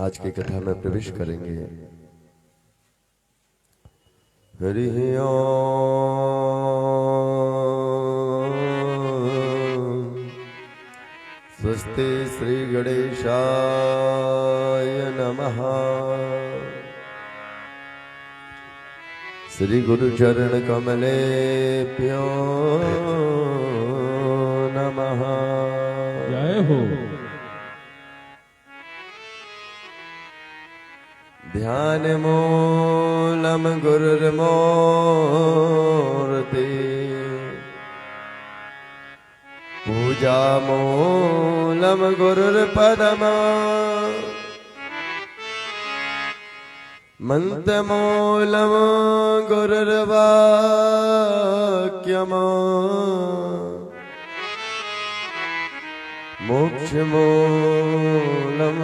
आज की कथा में प्रवेश करेंगे। हरि ओम। स्वस्ति श्री गणेशाय नमः। श्री गुरु चरण कमलेभ्यो नमः। जय हो। ध्यान मूलम गुरुर्मूर्ति पूजा मूलम गुरुर्पदमा मंत्र मूलम गुरुर्वाक्यमा मोक्ष मूलम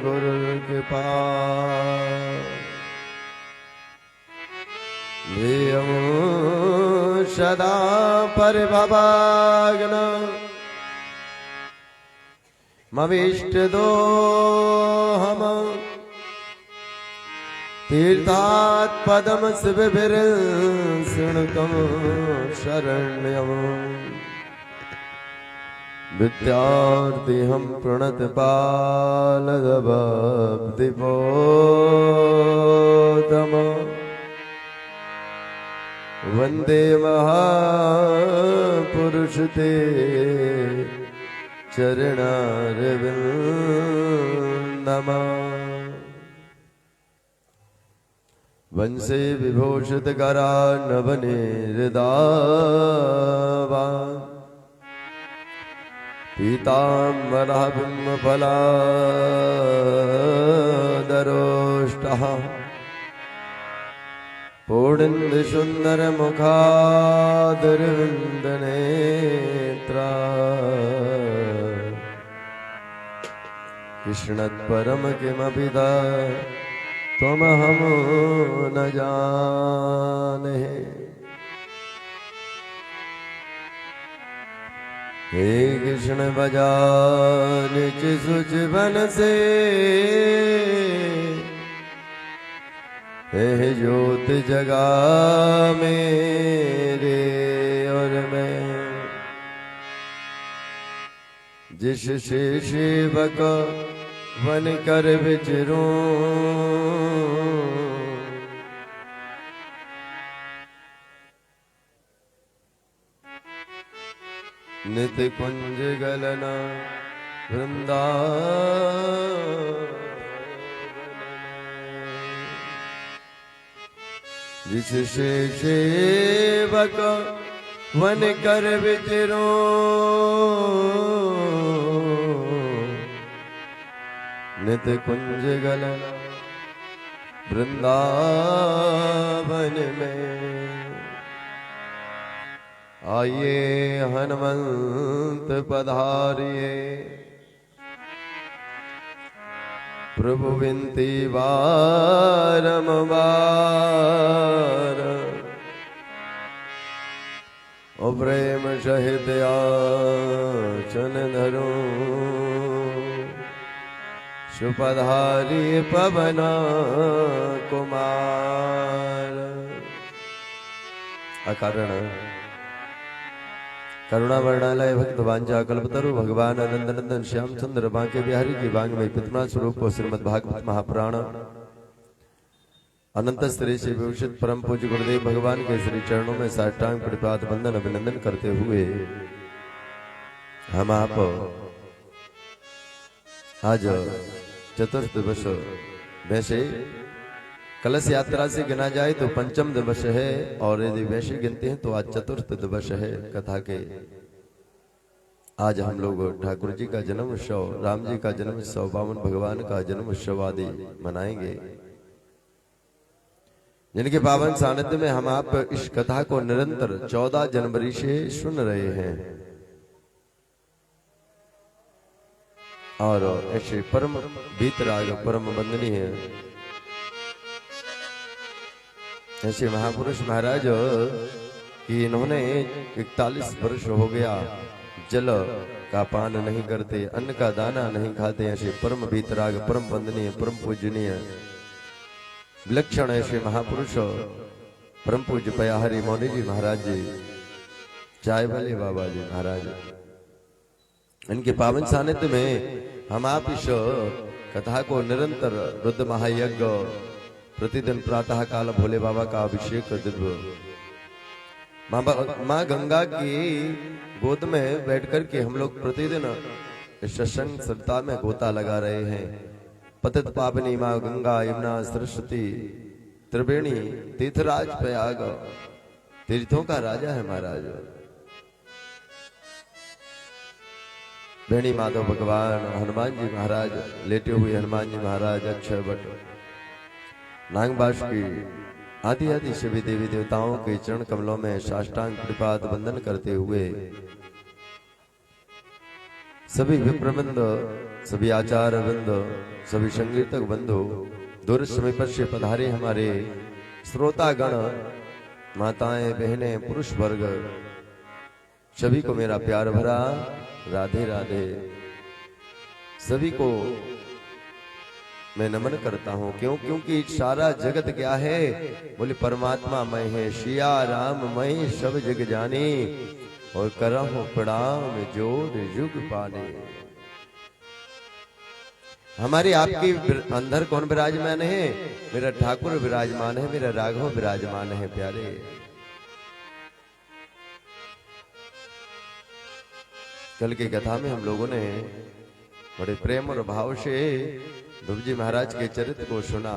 गुरुर्कृपा ध्येयं सदा परिभवाग्न मविष्टदोहम् तीर्थात् पदम शिवभिर्शृणुतं शरण्यम् विद्यार्थीहं प्रणतपालदभक्तिपोतम वन्दे महापुरुष ते चरणारविन्दम्। वंशे विभूषितकरान्नवनीहृदावा पीताम्बरः बिम्बफलादरोष्टः पूर्णन्दसुन्दरमुखादरविन्दनेत्रा कृष्णत्परं किमपि त्वमहं न जाने। हे कृष्ण बजाने सुच बन से हे ज्योत जगा मेरे और मैं जिस से सेवक बन कर विचरूं नित्य कुंज गलना वृंदावन जिससे सेवक वन कर विचरो नित्य कुंज गलना वृंदावन में। आइए हनुमंत पधारिए प्रभु विनती बारंबार ओ प्रेम सहित आचन धरूं सुपधारी पवन कुमार। अकारण करुणा वर्णालय भक्त वांछा कल्पतरु भगवान आनंद नंदन श्याम सुंदर बांके बिहारी की बांग में पितृना स्वरूप श्रीमद् भागवत महापुराण अनंत स्त्री से विभूषित परम पूज्य गुरुदेव भगवान के श्री चरणों में साष्टांग प्रणिपात वंदन अभिनंदन करते हुए हम आप आज चतुर्थ दिवस वैसे कलश यात्रा से गिना जाए तो पंचम दिवस है और यदि वैसे गिनते हैं तो आज चतुर्थ दिवस है कथा के। आज हम लोग ठाकुर जी का जन्म उत्सव, राम जी का जन्म उत्सव, बामन भगवान का जन्म उत्सव आदि मनाएंगे, जिनके पावन सानिध्य में हम आप इस कथा को निरंतर 14 जनवरी से सुन रहे हैं। और ऐसे परम बीतराग परम वंदनीय है ऐसे महापुरुष महाराज कि इन्होंने 41 वर्ष हो गया जल का पान नहीं करते, अन्न का दाना नहीं खाते, ऐसे परम वीतराग, परम वंदनीय, परम पूजनीय, विलक्षण ऐसे महापुरुष परम पूज्य पयाहरी मौनी जी महाराज जी, चाय वाले बाबा जी महाराज, इनके पावन सानिध्य में हम आप इस कथा को निरंतर रुद्र महायज्ञ, प्रतिदिन प्रातः काल भोले बाबा का अभिषेक, दिव्य माँ गंगा की गोद में बैठ कर के हम लोग प्रतिदिन इस सत्संग सप्ताह में गोता लगा रहे हैं। पतित पावनी माँ गंगा, यमुना, सरस्वती, त्रिवेणी, तीर्थराज प्रयाग, तीर्थों का राजा है महाराज। वेणी माधव भगवान, हनुमान जी महाराज, लेटे हुए हनुमान जी महाराज, अक्षय वट, नागबाश की आदि आदि सभी देवी देवताओं के चरण कमलों में साष्टांग कृपाद वंदन करते हुए सभी विप्रवृंद, सभी आचार्य वृंद, सभी संगीतक बंधु, दूर समीप से पधारे हमारे श्रोतागण, माताएं, बहनें, पुरुष वर्ग, सभी को मेरा प्यार भरा राधे राधे। सभी को मैं नमन करता हूं। क्यों? क्योंकि सारा जगत क्या है? बोले परमात्मा मैं है, सिया राम मैं सब जग जाने, और करहु प्रणाम जोड़ जुग पाने। हमारे आपके अंदर कौन विराजमान है? मेरा ठाकुर विराजमान है, मेरा राघव विराजमान है प्यारे। कल की कथा में हम लोगों ने बड़े प्रेम और भाव से ध्रुव जी महाराज के चरित्र को सुना,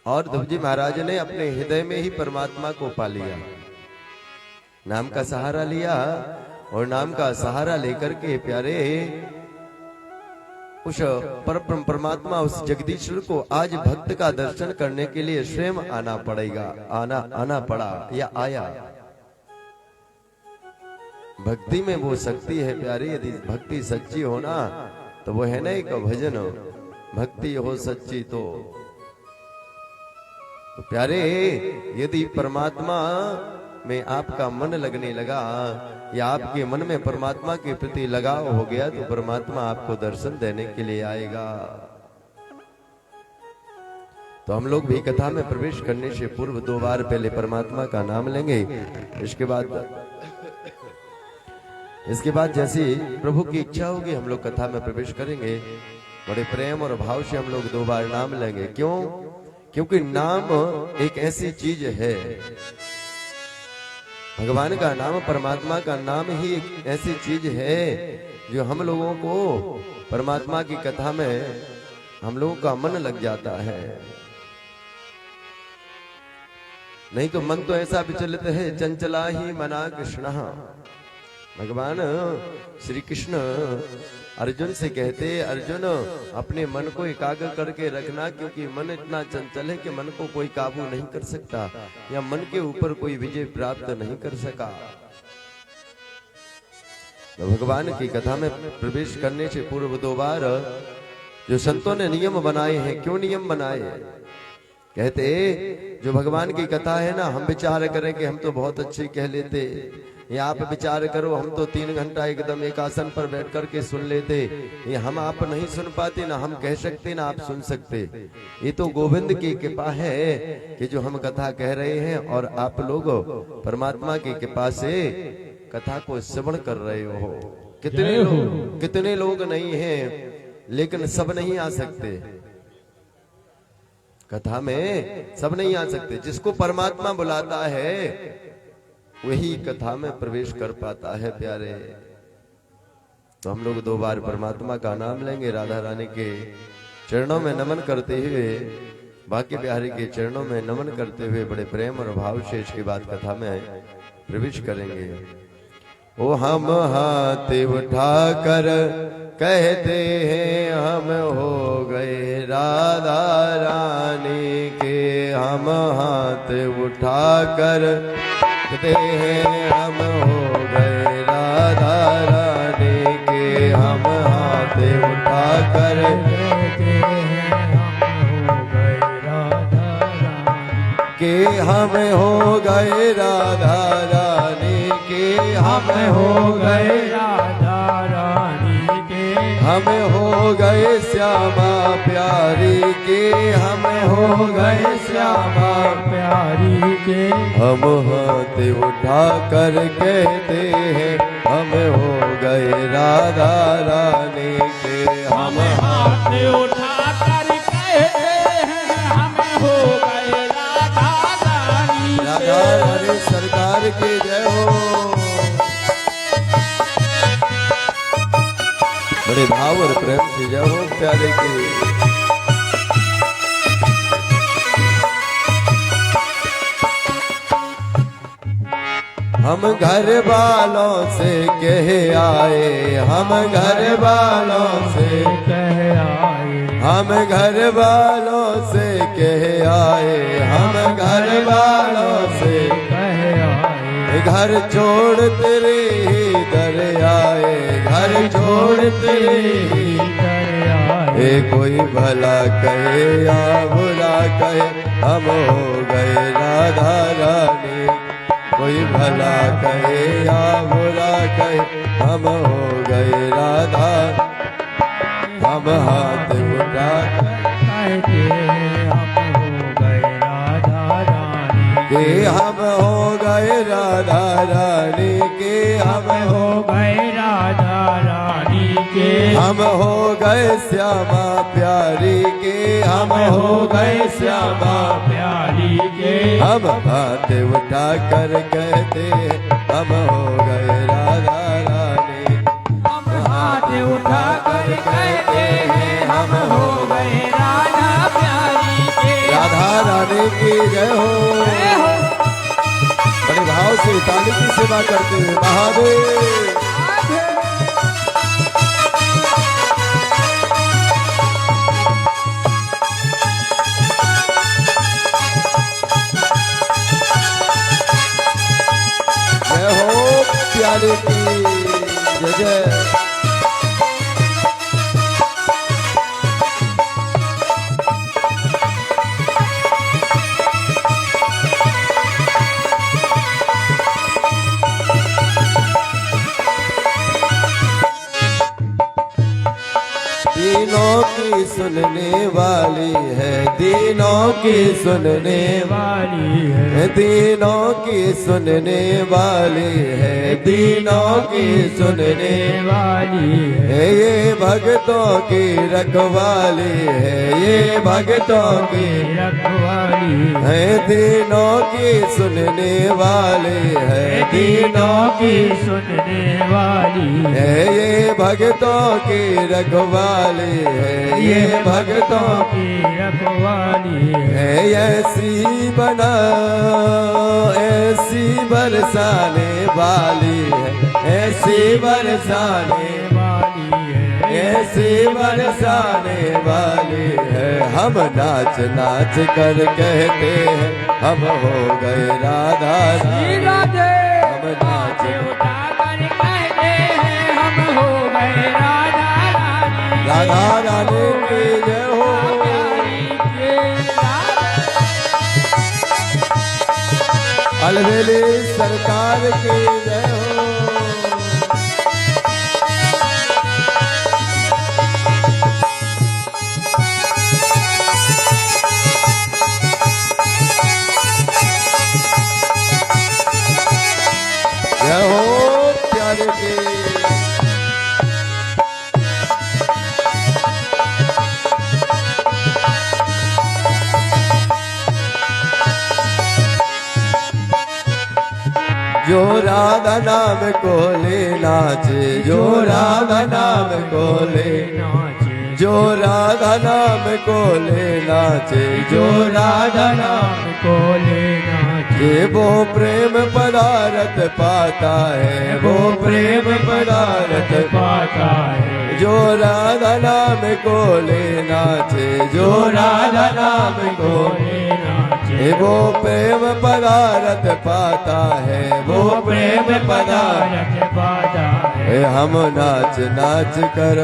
और ध्रुव जी महाराज ने अपने हृदय में ही परमात्मा को पा लिया, नाम का सहारा लिया, और नाम का सहारा लेकर के प्यारे उस परम परमात्मा, उस जगदीश्वर को आज भक्त का दर्शन करने के लिए स्वयं आना पड़ेगा, आना पड़ा या आया। भक्ति में वो शक्ति है प्यारे। यदि भक्ति सच्ची हो ना तो वो है ना एक भजन, भक्ति हो सच्ची तो प्यारे यदि परमात्मा में आपका मन लगने लगा, या आपके मन में परमात्मा के प्रति लगाव हो गया, तो परमात्मा आपको दर्शन देने के लिए आएगा। तो हम लोग भी कथा में प्रवेश करने से पूर्व 2 बार पहले परमात्मा का नाम लेंगे। इसके बाद जैसी प्रभु की इच्छा होगी हम लोग कथा में प्रवेश करेंगे। बड़े प्रेम और भाव से हम लोग 2 बार नाम लेंगे। क्यों? क्योंकि नाम एक ऐसी चीज है, भगवान का नाम, परमात्मा का नाम ही एक ऐसी चीज है जो हम लोगों को परमात्मा की कथा में हम लोगों का मन लग जाता है। नहीं तो मन तो ऐसा विचलित है, चंचला ही मना कृष्ण। भगवान श्री कृष्ण अर्जुन से कहते, अर्जुन अपने मन को एकाग्र करके रखना, क्योंकि मन इतना चंचल है कि मन को कोई काबू नहीं कर सकता, या मन के ऊपर कोई विजय प्राप्त नहीं कर सका। तो भगवान की कथा में प्रवेश करने से पूर्व 2 बार जो संतों ने नियम बनाए हैं, क्यों नियम बनाए? कहते जो भगवान की कथा है ना, हम विचार करें कि हम तो बहुत अच्छी कह लेते, या आप विचार करो हम तो 3 घंटा एकदम एक आसन पर बैठ करके सुन लेते, ये हम आप नहीं सुन पाते, ना हम कह सकते ना आप सुन सकते। ये तो गोविंद की कृपा है कि जो हम कथा कह रहे हैं और आप लोग परमात्मा की कृपा से कथा को श्रवण कर रहे हो। कितने लोग नहीं हैं, लेकिन सब नहीं आ सकते कथा में, सब नहीं आ सकते। जिसको परमात्मा बुलाता है वही कथा में प्रवेश कर पाता है प्यारे। तो हम लोग 2 बार परमात्मा का नाम लेंगे, राधा रानी के चरणों में नमन करते हुए, बाकी बिहारी के चरणों में नमन करते हुए बड़े प्रेम और भाव से इसके बाद कथा में प्रवेश करेंगे। ओ हम हाथ उठा कर कहते हैं हम हो गए राधा रानी के, हम हाथ उठा कर कहते हैं हम हो गए राधा रानी के, हम हाथ उठा कर कहते हैं हम हो गए राधा रानी के, हम हो गए राधा रानी के, हम हो गए राधा रानी के, हम हो गए श्यामा प्यारी के, हम हो गए श्यामा प्यारी के। हम हाथ उठा कर कहते हैं हम हो गए राधा रानी के, हम हाथ उठा कर कहते हैं हम हो गए राधा रानी राधा के। रानी सरकार की जय हो। बड़े भाव और प्रेम से जय हो प्यारे की। हम घर वालों से कह आए, हम घर वालों से कह आए, हम घर वालों से कह आए, हम घर वालों से कह आए। घर छोड़ तेरे ही दर आए, घर छोड़ तेरे ही कर आए। कोई भला कहे या बुरा कहे हम हो गए राधा रानी, कोई भला कहे या बुरा कहे हम हो गए राधा। हम हाथ उठा कहते हम हो गए राधा रानी के, हम हो गए राधा रानी के, हम हो गए राधा रानी के। हम हो गए श्यामा प्यारी के, हम हो गए श्यामा प्यारी के। हम हाथ उठा कर कहते हम हो गए राधा रानी, हम हाथ उठा कर कहते हैं हम हो गए राधा प्यारी के। राधा रानी की जय हो। बड़े भाव से ताली की सेवा करते हुए महादेव। जय हो प्यारे की जय जय। दीनों की सुनने वाली है, दीनों की सुनने वाली है, दीनों की सुनने वाली है, दीनों की सुनने वाली है। ये भक्तों की रखवाली है, ये भक्तों की रखवाली है, दीनों की सुनने वाली है, दीनों की सुनने वाली है, ये भक्तों की रखवाली है, ये भक्तों की रखवाली है। ऐसी बना ऐसी बरसाने वाली है, ऐसी बरसाने वाली है, ऐसी बरसाने वाली है। हम नाच नाच कर कहते हैं हम हो गए राधा रानी, हम नाच उठा कर कहते हैं हम हो गए राधा रानी। राधा रानी की जय हो। अलवेली सरकार की जय हो। जय हो प्यारे की। जो राधा नाम को ले नाचे, जो राधा नाम को ले नाचे, जो राधा नाम को ले नाचे, जो राधा नाम को ले नाचे। ये वो प्रेम पदार्थ पाता है, वो प्रेम पदार्थ पाता है। जो राधा नाम को ले नाचे, जो राधा नाम को ले नाचे, वो प्रेम पदार्थ पाता है, वो प्रेम पदार्थ पाता है। हम नाच नाच कर,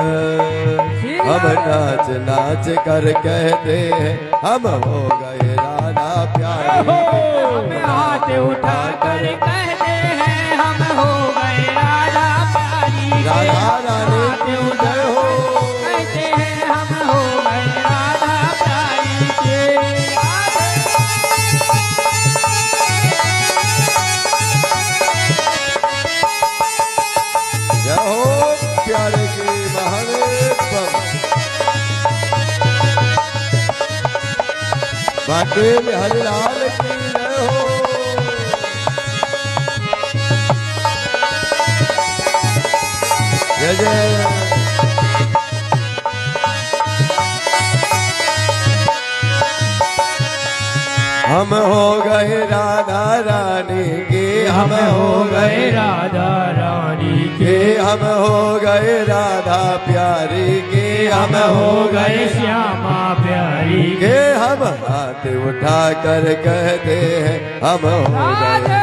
हम नाच नाच कर कहते हैं हम हो गए राधा प्यारे। हम हाथ उठा कर कहते हैं हम हो बाके बिहारी लाल की जय हो। जय जय। हम हो गए राधा रानी के, हम हो गए राधा रानी के, हम हो गए राधा प्यारी के, हम हो गए श्यामा प्यारी के। हम हाथ उठा कर कहते हैं हम हो गए राधा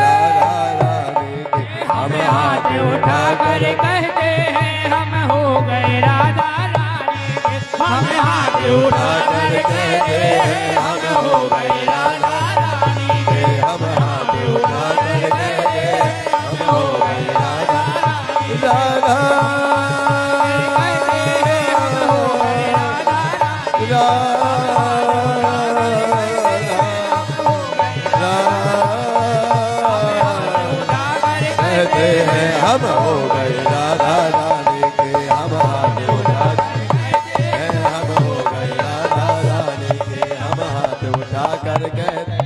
रानी के, हम हाथ उठा कर कहते हैं हम हो गए राधा रानी के, हम हाथ उठा कर कहते हैं हम हो गए राधा रानी के, हम हाथ उठा कर कहते हैं हम हो गए राधा राधा कहते हैं हम हो गए राधा रानी के, हम हाथ उठा कहते हैं हम हो गए राधा रानी के, हम हाथ उठा कर कहते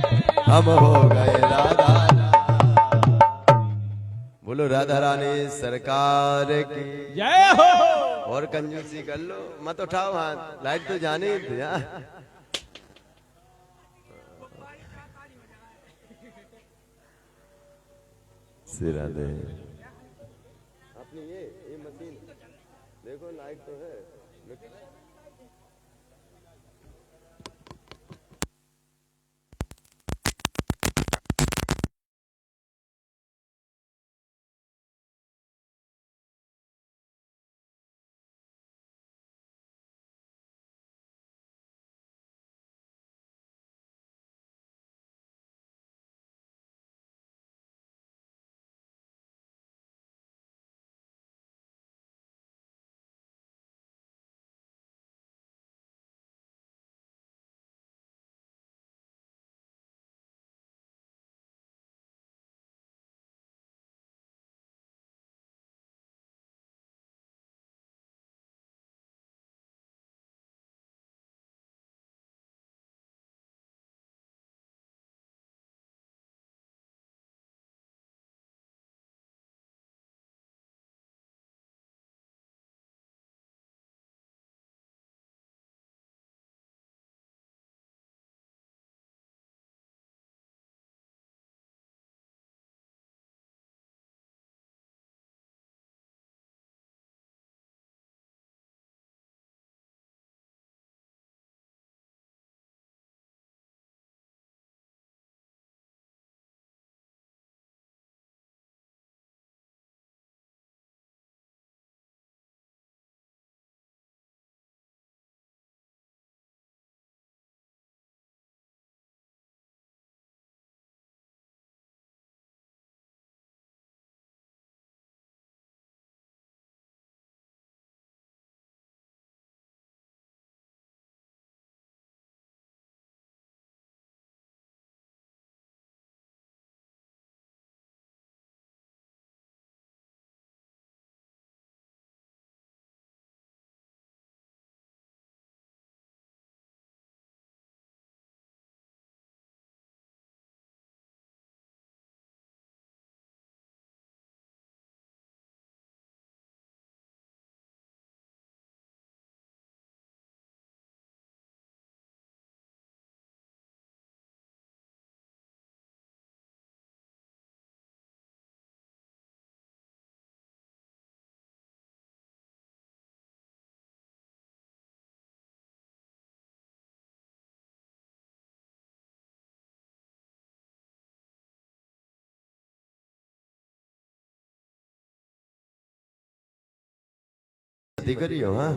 हम हो गए राधा। बोलो राधा रानी सरकार की जय हो। और कंजूसी कर लो, मत उठाओ हाथ, लाइट तो जाने ही थी। हाँ? सिरा दे अपनी ये मशीन देखो, लाइट तो है। करी हो। हाँ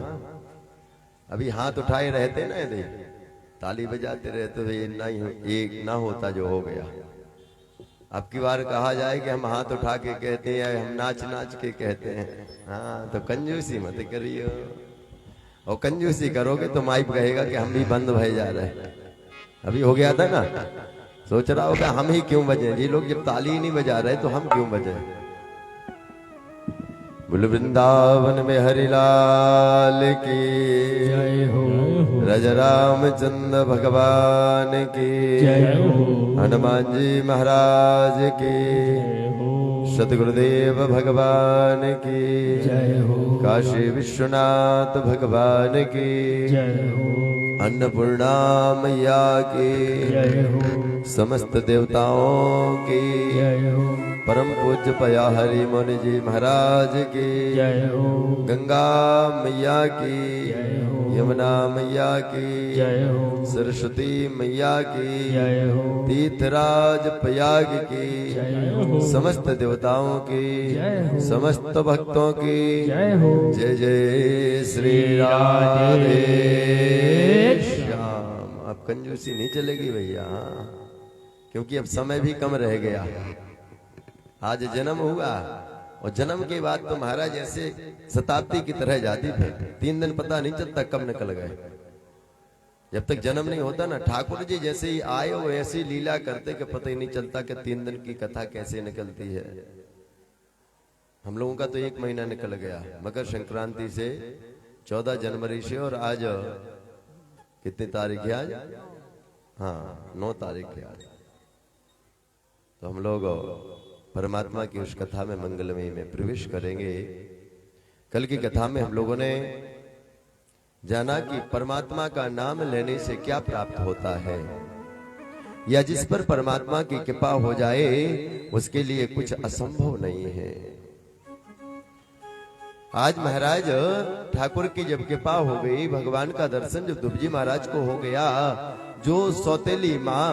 अभी हाथ उठाए रहते ना, यदि ताली बजाते रहते तो ये नहीं, एक ना होता जो हो गया। अब की बार कहा जाए कि हम हाथ उठा के कहते हैं, हम नाच नाच के कहते हैं। हाँ तो कंजूसी मत करियो, और कंजूसी करोगे तो माइक कहेगा कि हम भी बंद भय जा रहे हैं। अभी हो गया था ना, सोच रहा होगा हम ही क्यों बजे, ये लोग जब ताली ही नहीं बजा रहे तो हम क्यों बजे। बोल वृंदावन में हरिलाल की जय हो। राजा रामचंद्र भगवान की जय हो। हनुमान जी महाराज की सतगुरुदेव भगवान की जय हो। काशी विश्वनाथ भगवान की जय हो। अन्नपूर्णा मैया की जय हो। समस्त देवताओं की जय हो। परम पूज्य पया हरि मुनि जी महाराज की जय हो। गंगा मैया की जय हो। यमुना मैया की जय हो। सरस्वती मैया की जय हो। तीर्थराज प्रयाग की जय हो। समस्त देवताओं की जय हो। समस्त भक्तों की जय हो। जय जय श्री राधे श्याम। अब कंजूसी नहीं चलेगी भैया, क्योंकि अब समय भी कम रह गया। आज जन्म हुआ और जन्म के बाद तो महाराज ऐसे शताब्दी की तरह जाती थे, 3 दिन पता नहीं चलता कब निकल गए। जब तक जन्म नहीं होता ना, ठाकुर जी जैसे ही आए वो ऐसी लीला करते कि पता ही नहीं चलता कि 3 दिन की कथा कैसे निकलती है। हम लोगों का तो 1 महीना निकल गया, मकर संक्रांति से 14 जनवरी से, और आज कितनी तारीख है आज? हाँ 9 तारीख है आज। तो हम लोग परमात्मा की उस कथा में मंगलमयी में प्रवेश करेंगे। कल की कथा में हम लोगों ने जाना कि परमात्मा का नाम लेने से क्या प्राप्त होता है, या जिस पर परमात्मा की कृपा हो जाए उसके लिए कुछ असंभव नहीं है। आज महाराज ठाकुर की जब कृपा हो गई, भगवान का दर्शन जब दुबजी महाराज को हो गया, जो सौतेली माँ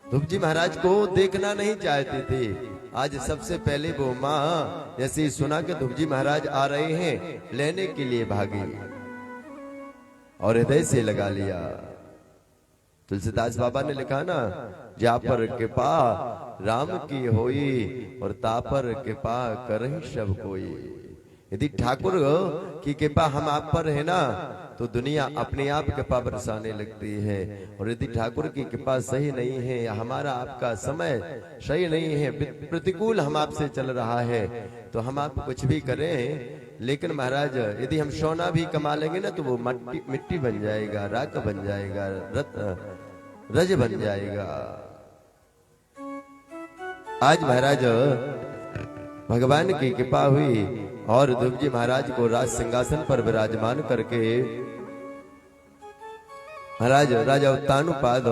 दुबजी महाराज को देखना नहीं चाहती थी, आज सबसे पहले वो माँ जैसे ही सुना कि दुबजी महाराज आ रहे हैं लेने के लिए भागी और हृदय से लगा लिया। तुलसीदास बाबा ने लिखा ना, जा पर कृपा राम की होई और ता पर कृपा करहि सब कोई। यदि ठाकुर की कृपा हम आप पर है ना, तो दुनिया अपने आप कृपा बरसाने लगती है। और यदि ठाकुर की कृपा सही नहीं है, या हमारा आपका समय सही नहीं है, प्रतिकूल हम आपसे चल रहा है, तो हम आप कुछ भी करें, लेकिन महाराज यदि हम सोना भी कमा लेंगे ना, तो वो मिट्टी बन जाएगा, राख बन जाएगा, रज बन जाएगा। आज महाराज भगवान की कृपा हुई और दुबजी महाराज को राज सिंहासन पर विराजमान करके महाराज राजा उत्तानुपाद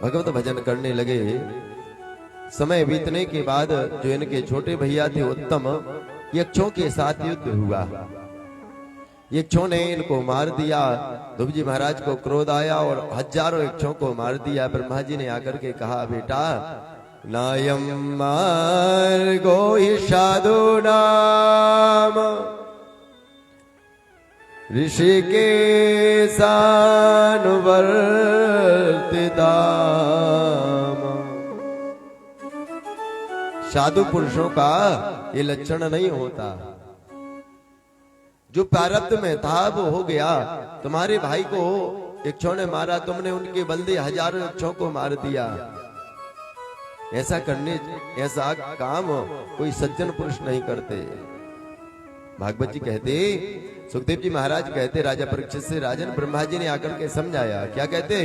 भगवत भजन करने लगे। समय बीतने के बाद जो इनके छोटे भैया थे उत्तम, यक्षों के साथ युद्ध हुआ। यक्षों ने इनको मार दिया। दुबजी महाराज को क्रोध आया और हजारों यक्षों को मार दिया। ब्रह्मा जी ने आकर के कहा, बेटा नायम मार्गो हि साधु नाम ऋषिकेशानुवर्तिताम। साधु पुरुषों का ये लक्षण नहीं होता। जो प्रारब्ध में था वो हो गया। तुम्हारे भाई को यक्षों ने मारा, तुमने उनके बलदे हजारों यक्षों को मार दिया। ऐसा काम कोई सज्जन पुरुष नहीं करते। भागवत जी कहते, सुखदेव जी महाराज कहते राजा परीक्षित से, राजन ब्रह्मा जी ने आकर के समझाया। क्या कहते?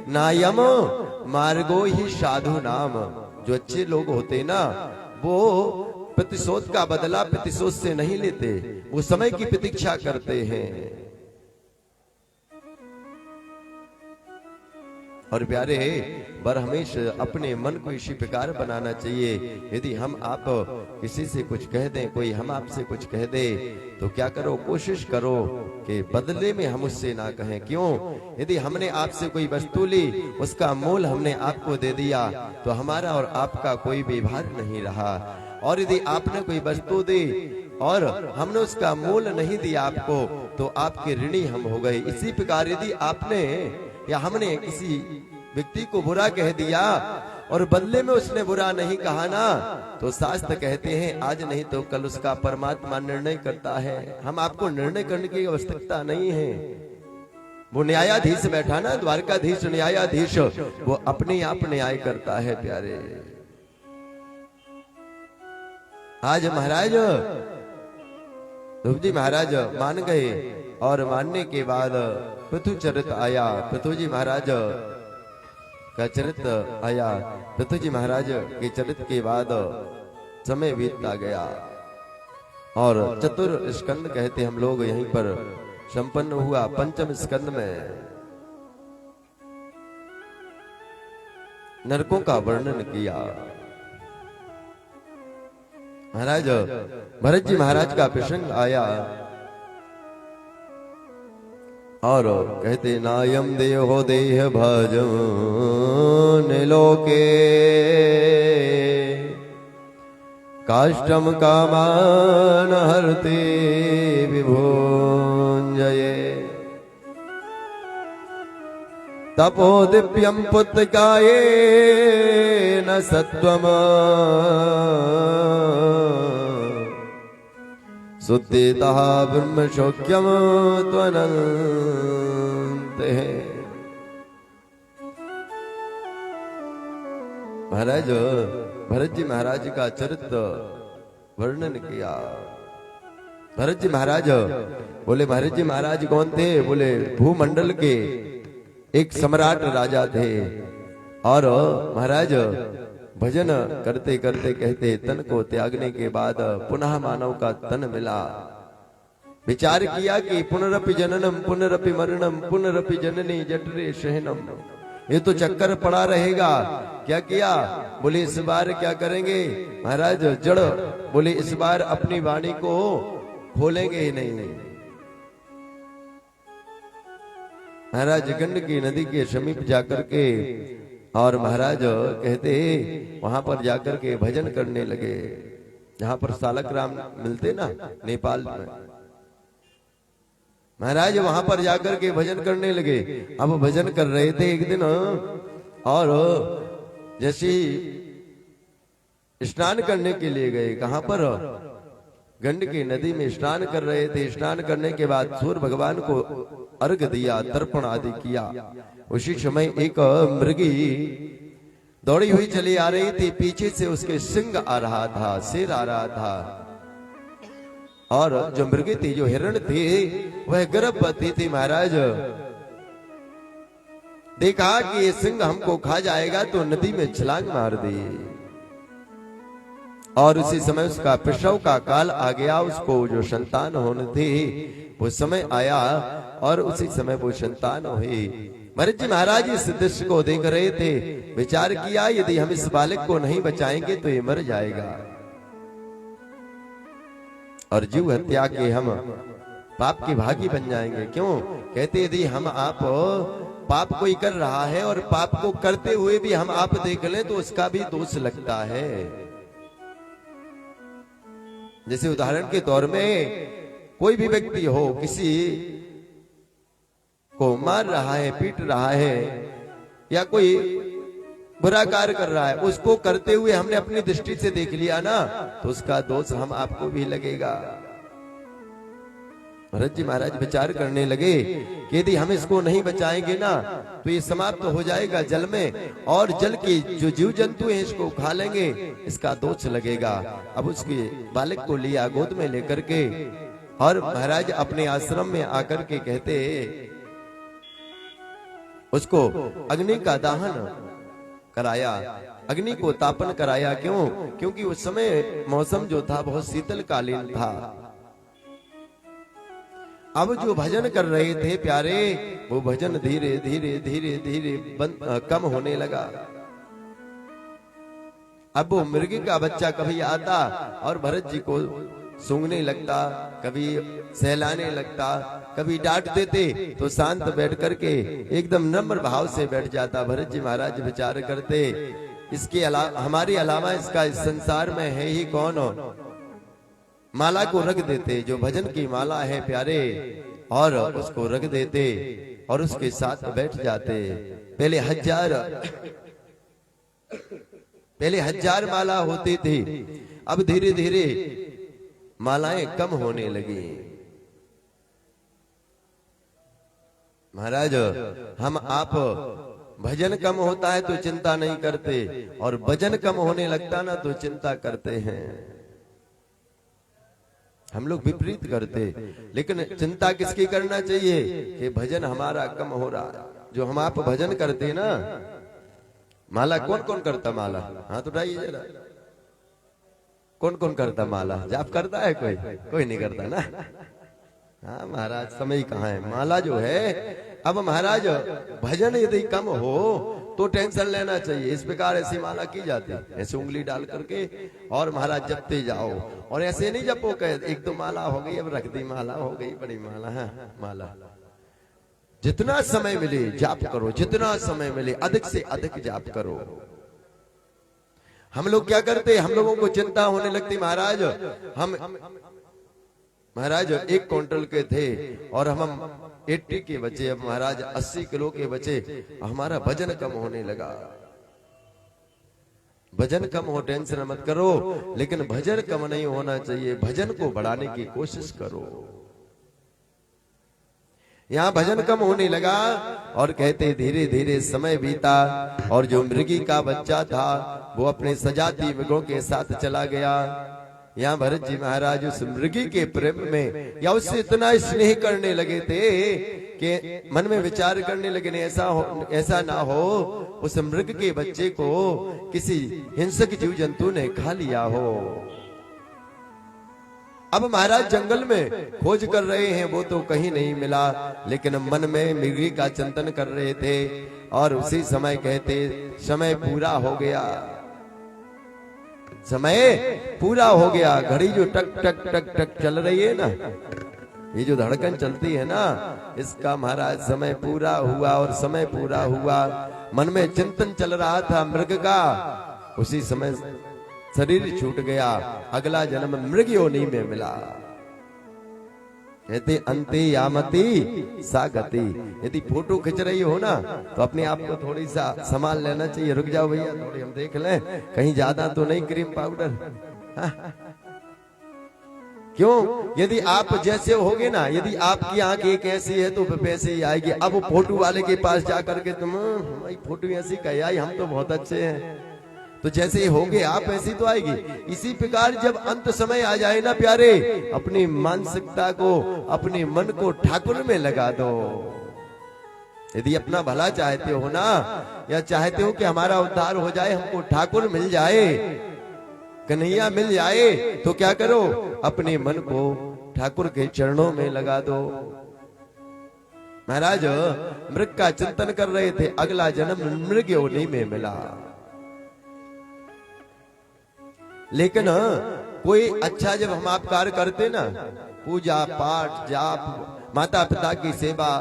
नायम मार्गो ही साधु नाम। जो अच्छे लोग होते ना, वो प्रतिशोध का बदला प्रतिशोध से नहीं लेते, वो समय की प्रतीक्षा करते हैं। और प्यारे बर हमेशा अपने मन को इसी प्रकार बनाना चाहिए। यदि हम आप किसी से कुछ कह दें, कोई हम आपसे कुछ कह दे, तो क्या करो, कोशिश करो कि बदले में हम उससे ना कहें। क्यों? यदि हमने आपसे कोई वस्तु ली, उसका मोल हमने आपको दे दिया, तो हमारा और आपका कोई व्यवहार नहीं रहा। और यदि आपने कोई वस्तु दी और हमने उसका मोल नहीं दिया आपको, तो आपके ऋणी हम हो गए। इसी प्रकार यदि आपने या हमने किसी व्यक्ति को बुरा कह दिया और बदले में उसने बुरा नहीं कहा ना, तो शास्त्र कहते हैं आज नहीं तो कल उसका परमात्मा निर्णय करता है। हम आपको निर्णय करने की आवश्यकता नहीं है। वो न्यायाधीश बैठा ना, द्वारकाधीश न्यायाधीश, वो अपने आप न्याय करता है। प्यारे आज महाराज दुबजी महाराज मान गए और मानने के बाद पृथु चरित आया। पृथु जी महाराज का चरित्र आया। पृथु जी महाराज के चरित्र के बाद समय बीतता गया और चतुर स्कंद कहते हम लोग यहीं पर संपन्न हुआ। पंचम स्कंद में नरकों का वर्णन किया। महाराज भरत जी महाराज का प्रसंग आया और कहते नायम देहो देह भजन लोके काष्टम कामान हरते विभुंजये तपो दिव्यम पुत्रकाये न सत्वम सुद्धितः ब्रह्म शोक्यम त्वनन्ते। महाराज भरत जी महाराज का चरित्र वर्णन किया। भरत जी महाराज बोले भरत जी महाराज कौन थे? बोले भूमंडल के एक सम्राट राजा थे और महाराज भजन करते करते कहते तन को त्यागने के बाद पुनः मानव का तन मिला। विचार किया कि पुनरपि जननम पुनरपि मरणम पुनरपि जननी जठरे शयनम, ये तो चक्कर पड़ा रहेगा। क्या किया? बोले इस बार क्या करेंगे महाराज? जड़ बोले इस बार अपनी वाणी को खोलेंगे ही नहीं। महाराज गंडकी नदी के समीप जाकर के और महाराज कहते वहां पर जाकर के भजन करने लगे, जहां पर सालक राम मिलते ना नेपाल में। महाराज वहां पर जाकर के भजन करने लगे। अब भजन कर रहे थे एक दिन और जैसे स्नान करने के लिए गए, कहां पर? गंडकी नदी में स्नान कर रहे थे। स्नान करने के बाद सूर्य भगवान को अर्घ दिया, तर्पण आदि किया। उसी समय एक मृगी दौड़ी हुई चली आ रही थी। पीछे से उसके सिंह आ रहा था, शेर आ रहा था और जो मृगी थी, जो हिरण थी, वह गर्भवती थी। महाराज देखा कि ये सिंह हमको खा जाएगा तो नदी में छलांग मार दी और उसी समय उसका प्रसव का काल आ गया। उसको जो संतान होने थी वो समय आया और उसी समय वो संतान हुई। भरत जी महाराज इस दृश्य को देख रहे थे। विचार किया यदि हम इस बालक को नहीं बचाएंगे तो ये मर जाएगा और जीव हत्या के हम पाप के भागी बन जाएंगे। क्यों? कहते यदि हम आप पाप कोई कर रहा है और पाप को करते हुए भी हम आप देख लें तो उसका भी दोष लगता है। जैसे उदाहरण के तौर में कोई भी व्यक्ति हो, किसी को मार रहा है, पीट रहा है या कोई बुरा कार्य कर रहा है, उसको करते हुए हमने अपनी दृष्टि से देख लिया ना तो उसका दोष हम आपको भी लगेगा। भरत जी महाराज विचार करने लगे कि यदि हम इसको नहीं बचाएंगे ना तो ये समाप्त हो जाएगा जल में और जल के जो जीव जंतु हैं इसको खा लेंगे, इसका दोष लगेगा। अब उसके बालक को लिया गोद में लेकर के और महाराज अपने आश्रम में आकर के कहते उसको अग्नि का दाहन कराया, अग्नि को तापन कराया। क्यों? क्योंकि उस समय मौसम जो था बहुत शीतलकालीन था। अब जो भजन कर रहे थे प्यारे, वो भजन धीरे धीरे धीरे धीरे कम होने लगा। अब वो मृगी का बच्चा कभी आता और भरत जी को सूंघने लगता, कभी सहलाने लगता, कभी डांट देते तो शांत बैठ करके एकदम नम्र भाव से बैठ जाता। भरत जी महाराज विचार करते इसके अलावा हमारे अलावा इसका इस संसार में है ही कौन? माला को रख देते, जो भजन की माला है प्यारे, और उसको रख देते और उसके साथ बैठ जाते। पहले हजार माला होती थी, अब धीरे धीरे मालाएं कम होने लगी। महाराज हम आप भजन कम होता है तो चिंता नहीं करते और भजन कम होने लगता ना तो चिंता करते हैं। हम लोग विपरीत करते। लेकिन चिंता किसकी करना चाहिए कि भजन हमारा कम हो रहा है। जो हम आप भजन करते ना, माला कौन कौन करता? माला हाथ उठाइए जरा। कौन कौन करता माला? जाप करता है कोई? कोई नहीं करता ना। हाँ महाराज, समय कहाँ है। माला जो है, अब महाराज भजन यदि कम हो तो टेंशन लेना चाहिए। इस प्रकार ऐसी माला की जाती है, ऐसे उंगली डाल करके और महाराज जपते जाओ। और ऐसे नहीं जपो कहे एक तो माला हो गई, अब रख दी, माला हो गई, बड़ी माला है। माला जितना समय मिले जाप करो, जितना समय मिले अधिक से अधिक जाप करो। हम लोग क्या करते, हम लोगों को चिंता होने लगती महाराज, हम महाराज 1 क्विंटल के थे और हम 80 के बचे, अब महाराज 80 किलो के बचे, हमारा वजन कम होने लगा। भजन कम हो टेंशन मत करो, लेकिन भजन कम नहीं होना चाहिए, भजन को बढ़ाने की कोशिश करो। यहाँ भजन कम होने लगा और कहते धीरे धीरे समय बीता और जो मृगी का बच्चा था वो अपने सजाती मृगों के साथ चला गया। यहाँ भरत जी महाराज उस मृगी के प्रेम में या उससे इतना स्नेह करने लगे थे कि मन में विचार करने लगे ऐसा ना हो उस मृग के बच्चे को किसी हिंसक जीव जंतु ने खा लिया हो। अब महाराज जंगल में खोज कर रहे हैं, वो तो कहीं नहीं मिला, लेकिन मन में मृगी का चिंतन कर रहे थे। और उसी समय कहते समय पूरा हो गया, समय पूरा हो गया। घड़ी जो टक टक टक टक चल रही है ना, ये जो धड़कन चलती है ना, इसका महाराज समय पूरा हुआ। और समय पूरा हुआ, मन में चिंतन चल रहा था मृग का, उसी समय शरीर छूट गया, अगला जन्म मृग योनि में मिला। कहते अंते यामती सागति। यदि फोटो खिंच रही हो ना तो अपने आप को थोड़ी सा संभाल लेना चाहिए। रुक जाओ भैया, थोड़ी हम देख लें कहीं ज्यादा तो नहीं क्रीम पाउडर। क्यों? यदि आप जैसे होगे ना, यदि आपकी आंख एक ऐसी है तो वैसे ही आएगी। अब फोटो वाले के पास जाकर के तुम हमारी फोटो ऐसी कही आई, हम तो बहुत अच्छे हैं, तो जैसे होगे आप ऐसी तो आएगी। इसी प्रकार जब अंत समय आ जाए ना प्यारे, अपनी मानसिकता को, अपने मन को ठाकुर में लगा दो। यदि अपना भला चाहते हो ना, या चाहते हो कि हमारा उद्धार हो जाए, हमको ठाकुर मिल जाए, कन्हैया मिल जाए, तो क्या करो, अपने मन को ठाकुर के चरणों में लगा दो। महाराज मृग का चिंतन कर रहे थे, अगला जन्म मृग योनि में मिला। लेकिन कोई अच्छा जब हम आप कार्य करते ना, पूजा पाठ जाप, माता पिता की सेवा,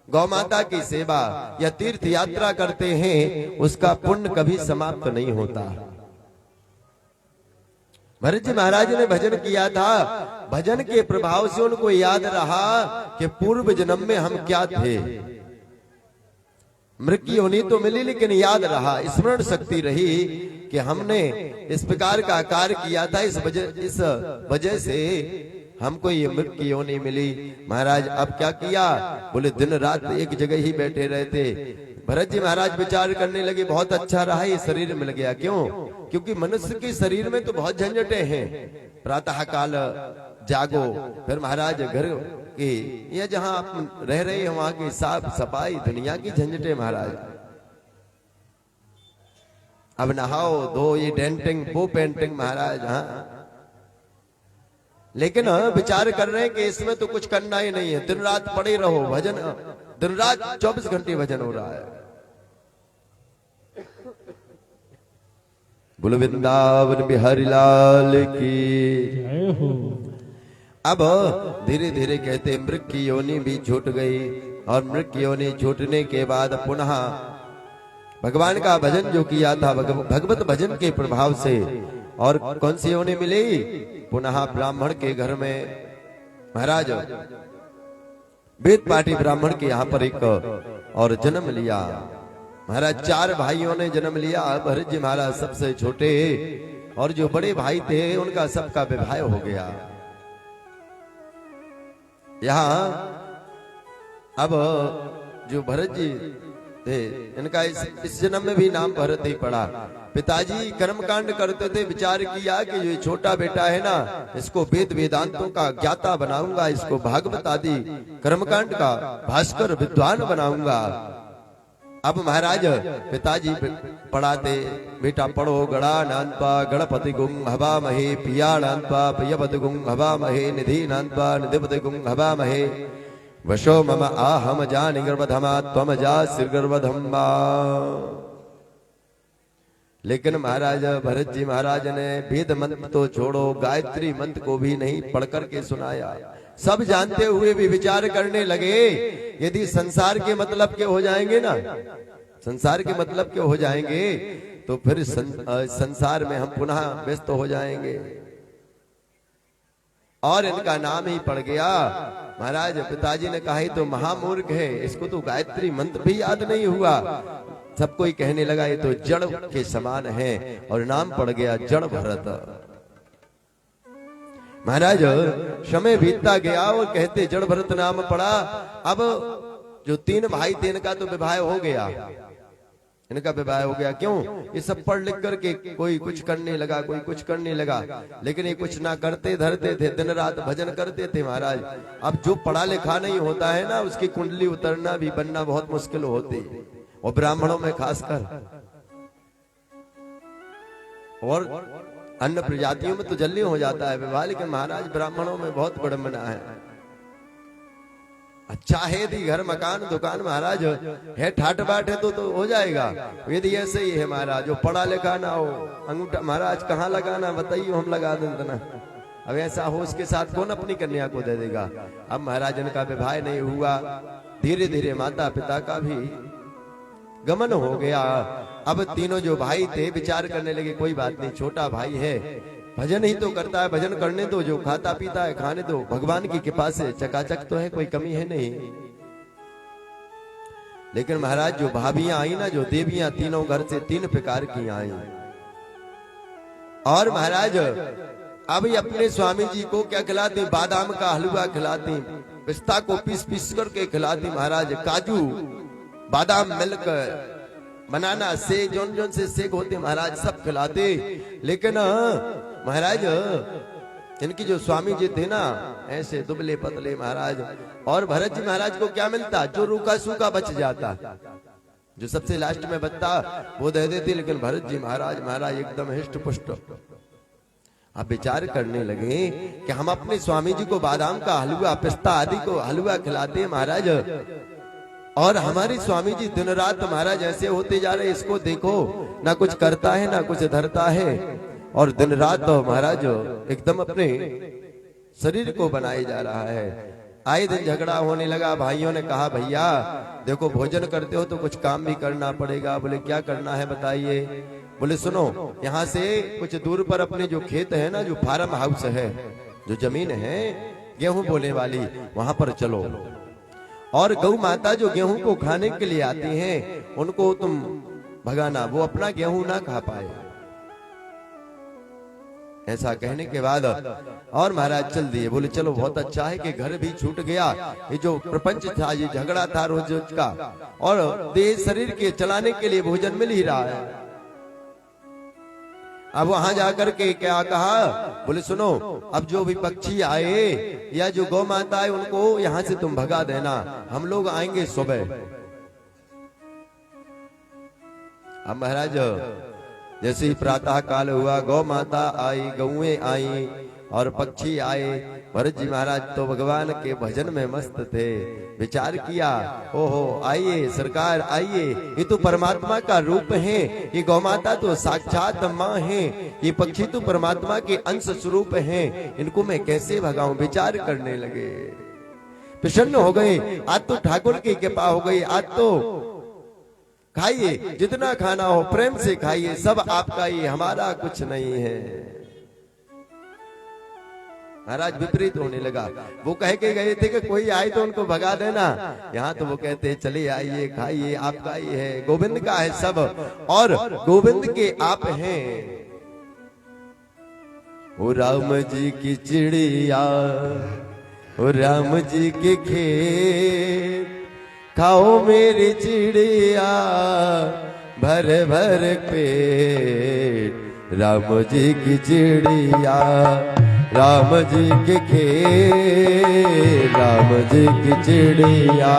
गौ माता की सेवा या तीर्थ यात्रा करते हैं, उसका पुण्य कभी समाप्त नहीं होता। भरत जी महाराज ने भजन किया था, भजन के प्रभाव से उनको याद रहा कि पूर्व जन्म में हम क्या थे। मृत्यु होनी तो मिली, लेकिन याद रहा, स्मरण शक्ति रही कि हमने इस प्रकार का कार्य किया था, इस वजह से हमको ये मृत्यु योनि मिली। महाराज अब क्या किया? बोले दिन रात एक जगह ही बैठे रहते। भरत जी महाराज विचार करने लगे, बहुत अच्छा रहा ये शरीर मिल गया। क्यों? क्योंकि मनुष्य के शरीर में तो बहुत झंझटें हैं। प्रातः काल जागो, फिर महाराज घर की या जहां आप रह रहे हैं वहां की साफ सफाई, दुनिया की झंझटें महाराज। अब नहाओ धो, ये डेंटिंग वो पेंटिंग महाराज। हाँ, लेकिन विचार कर रहे हैं कि इसमें तो कुछ करना ही नहीं है, दिन रात पड़े रहो भजन, दिन रात 24 घंटे भजन हो रहा है। बोलो वृंदावन बिहारी लाल की जय हो। अब धीरे धीरे कहते मृग की योनि भी छूट गई, और मृग की योनि छूटने के बाद पुनः भगवान का भजन जो किया था, भगवत भजन के प्रभाव से, और कौन सी योनि मिली? पुनः ब्राह्मण के घर में महाराज वेद पाठी ब्राह्मण के यहाँ पर एक और जन्म लिया। महाराज 4 भाइयों ने जन्म लिया। भरत जी महाराज सबसे छोटे, और जो बड़े भाई थे उनका सबका विवाह हो गया। यहाँ अब जो भरत जी थे। इनका इस जन्म में भी नाम भरत ही पड़ा। पिताजी कर्मकांड करते थे, विचार किया कि ये छोटा बेटा है ना, इसको वेद वेदांतों का ज्ञाता बनाऊंगा, इसको भागवत आदि कर्मकांड का भास्कर विद्वान बनाऊंगा। अब महाराज पिताजी पढ़ाते, बेटा पढ़ो गड़ा नानपा गणपति गुंग हवा महे, पिया नानपा पियपति गुंग हवा महे, निधि नानपा निधिपति गुंग हवा महे, वशो मम आहम जानि गर्भधमा त्वम जा सिर गर्भधम्मा। लेकिन महाराज भरत जी महाराज ने वेद मंत्र तो छोड़ो, गायत्री मंत्र को भी नहीं पढ़ करके सुनाया। सब जानते हुए भी विचार करने लगे, यदि संसार के मतलब के हो जाएंगे ना, संसार के मतलब के हो जाएंगे तो फिर संसार में हम पुनः व्यस्त हो जाएंगे। और इनका नाम ही पड़ गया। महाराज पिताजी ने कहा तो महामूर्ख है, इसको तो गायत्री मंत्र भी याद नहीं हुआ। सब कोई कहने लगा ये तो जड़ के समान है, और नाम पड़ गया जड़ भरत। महाराज समय बीतता गया और कहते जड़ भरत नाम पड़ा। अब जो 3 भाई थे इनका तो विवाह हो गया, इनका विवाह हो गया। क्यों? ये सब पढ़ लिख करके कोई कुछ करने लगा, कोई कुछ करने लगा, लेकिन ये कुछ ना करते धरते थे, दिन रात भजन करते थे। महाराज अब जो पढ़ा लिखा नहीं होता है ना, उसकी कुंडली उतरना भी बनना बहुत मुश्किल होती, और ब्राह्मणों में खासकर, और अन्य प्रजातियों में तो जल्दी हो जाता है विवाह, लेकिन महाराज ब्राह्मणों में बहुत विडंबना है। अच्छा है यदि घर मकान दुकान महाराज है, ठाट बाट है तो हो जाएगा। यदि ऐसे ही है महाराज, जो पढ़ा लिखा ना हो, अंगूठा महाराज कहाँ लगाना बताइए, हम लगा देते ना। अब ऐसा हो उसके साथ कौन अपनी कन्या को दे देगा। अब महाराज इनका विवाह नहीं हुआ, धीरे धीरे माता पिता का भी गमन हो गया। अब तीनों जो भाई थे विचार करने लगे कोई बात नहीं, छोटा भाई है, भजन ही तो करता है, भजन करने दो, जो खाता पीता है खाने दो, भगवान की कृपा से चकाचक तो है, कोई कमी है नहीं। लेकिन महाराज जो भाभियां आई ना, जो देवियां तीनों घर से 3 प्रकार की आई, और महाराज अब अपने स्वामी जी को क्या खिलाती, बादाम का हलवा खिलाती, पिस्ता को पीस पीस करके खिलाती महाराज, काजू बादाम मिल्क बनाना से जोन जोन से सेक होते महाराज सब खिलाते। लेकिन महाराज इनकी जो स्वामी जी थे ना, ऐसे दुबले पतले महाराज, और भरत जी महाराज को क्या मिलता, जो रूखा सूखा बच जाता, जो सबसे लास्ट में बचता वो दे देते। लेकिन भरत जी महाराज एकदम हिष्ट पुष्ट। अब विचार करने लगे कि हम अपने स्वामी जी को बादाम का हलवा पिस्ता आदि को हलवा खिलाते महाराज, और हमारे स्वामी जी दिन रात महाराज ऐसे होते जा रहे, इसको देखो ना कुछ करता है ना कुछ धरता है, और दिन रात तो महाराज एकदम अपने शरीर को बनाए जा रहा है। आए दिन झगड़ा होने लगा। भाइयों ने कहा भैया देखो भोजन करते हो तो कुछ काम भी करना पड़ेगा। बोले क्या करना है बताइए। बोले सुनो, यहाँ से कुछ दूर पर अपने जो खेत है ना, जो फार्म हाउस है, जो जमीन है गेहूं बोने वाली, वहां पर चलो, और गौ माता जो गेहूं को खाने के लिए आती हैं उनको तुम भगाना, वो अपना गेहूं ना खा पाए। ऐसा कहने के बाद और महाराज चल दिए। बोले चलो बहुत अच्छा है कि घर भी छूट गया, ये जो प्रपंच था, ये झगड़ा था रोज रोज का, और देह शरीर के चलाने के लिए भोजन मिल ही रहा है। अब वहां जाकर के क्या कहा, बोले सुनो, अब जो भी पक्षी आए या जो गौ माता है उनको यहां से तुम भगा देना, हम लोग आएंगे सुबह। अब महाराज जैसे ही प्रातः काल हुआ, गौ माता आई, गौएं आई और पक्षी आए। भरत जी महाराज तो भगवान के भजन में मस्त थे। विचार किया, ओहो आइए सरकार आइए, ये तो परमात्मा का रूप है, ये गौ माता तो साक्षात माँ है, ये पक्षी तो परमात्मा के अंश स्वरूप हैं, इनको मैं कैसे भगाऊं। विचार करने लगे, प्रसन्न हो गए। आज तो ठाकुर की कृपा हो गई, आज तो खाइए जितना खाना हो प्रेम से खाइए, सब आपका ही, हमारा कुछ नहीं है। महाराज विपरीत होने लगा। वो कह के गए थे कि कोई आए तो उनको भगा देना, यहाँ तो वो कहते हैं चलिए आइए खाइए, आपका ही है, गोविंद का है सब, और गोविंद के आप हैं। ओ राम जी की चिड़िया, ओ राम जी के खेत, खाओ मेरी चिड़िया भर भर पेट। राम जी की चिड़िया राम जी के खेत, राम जी की चिड़िया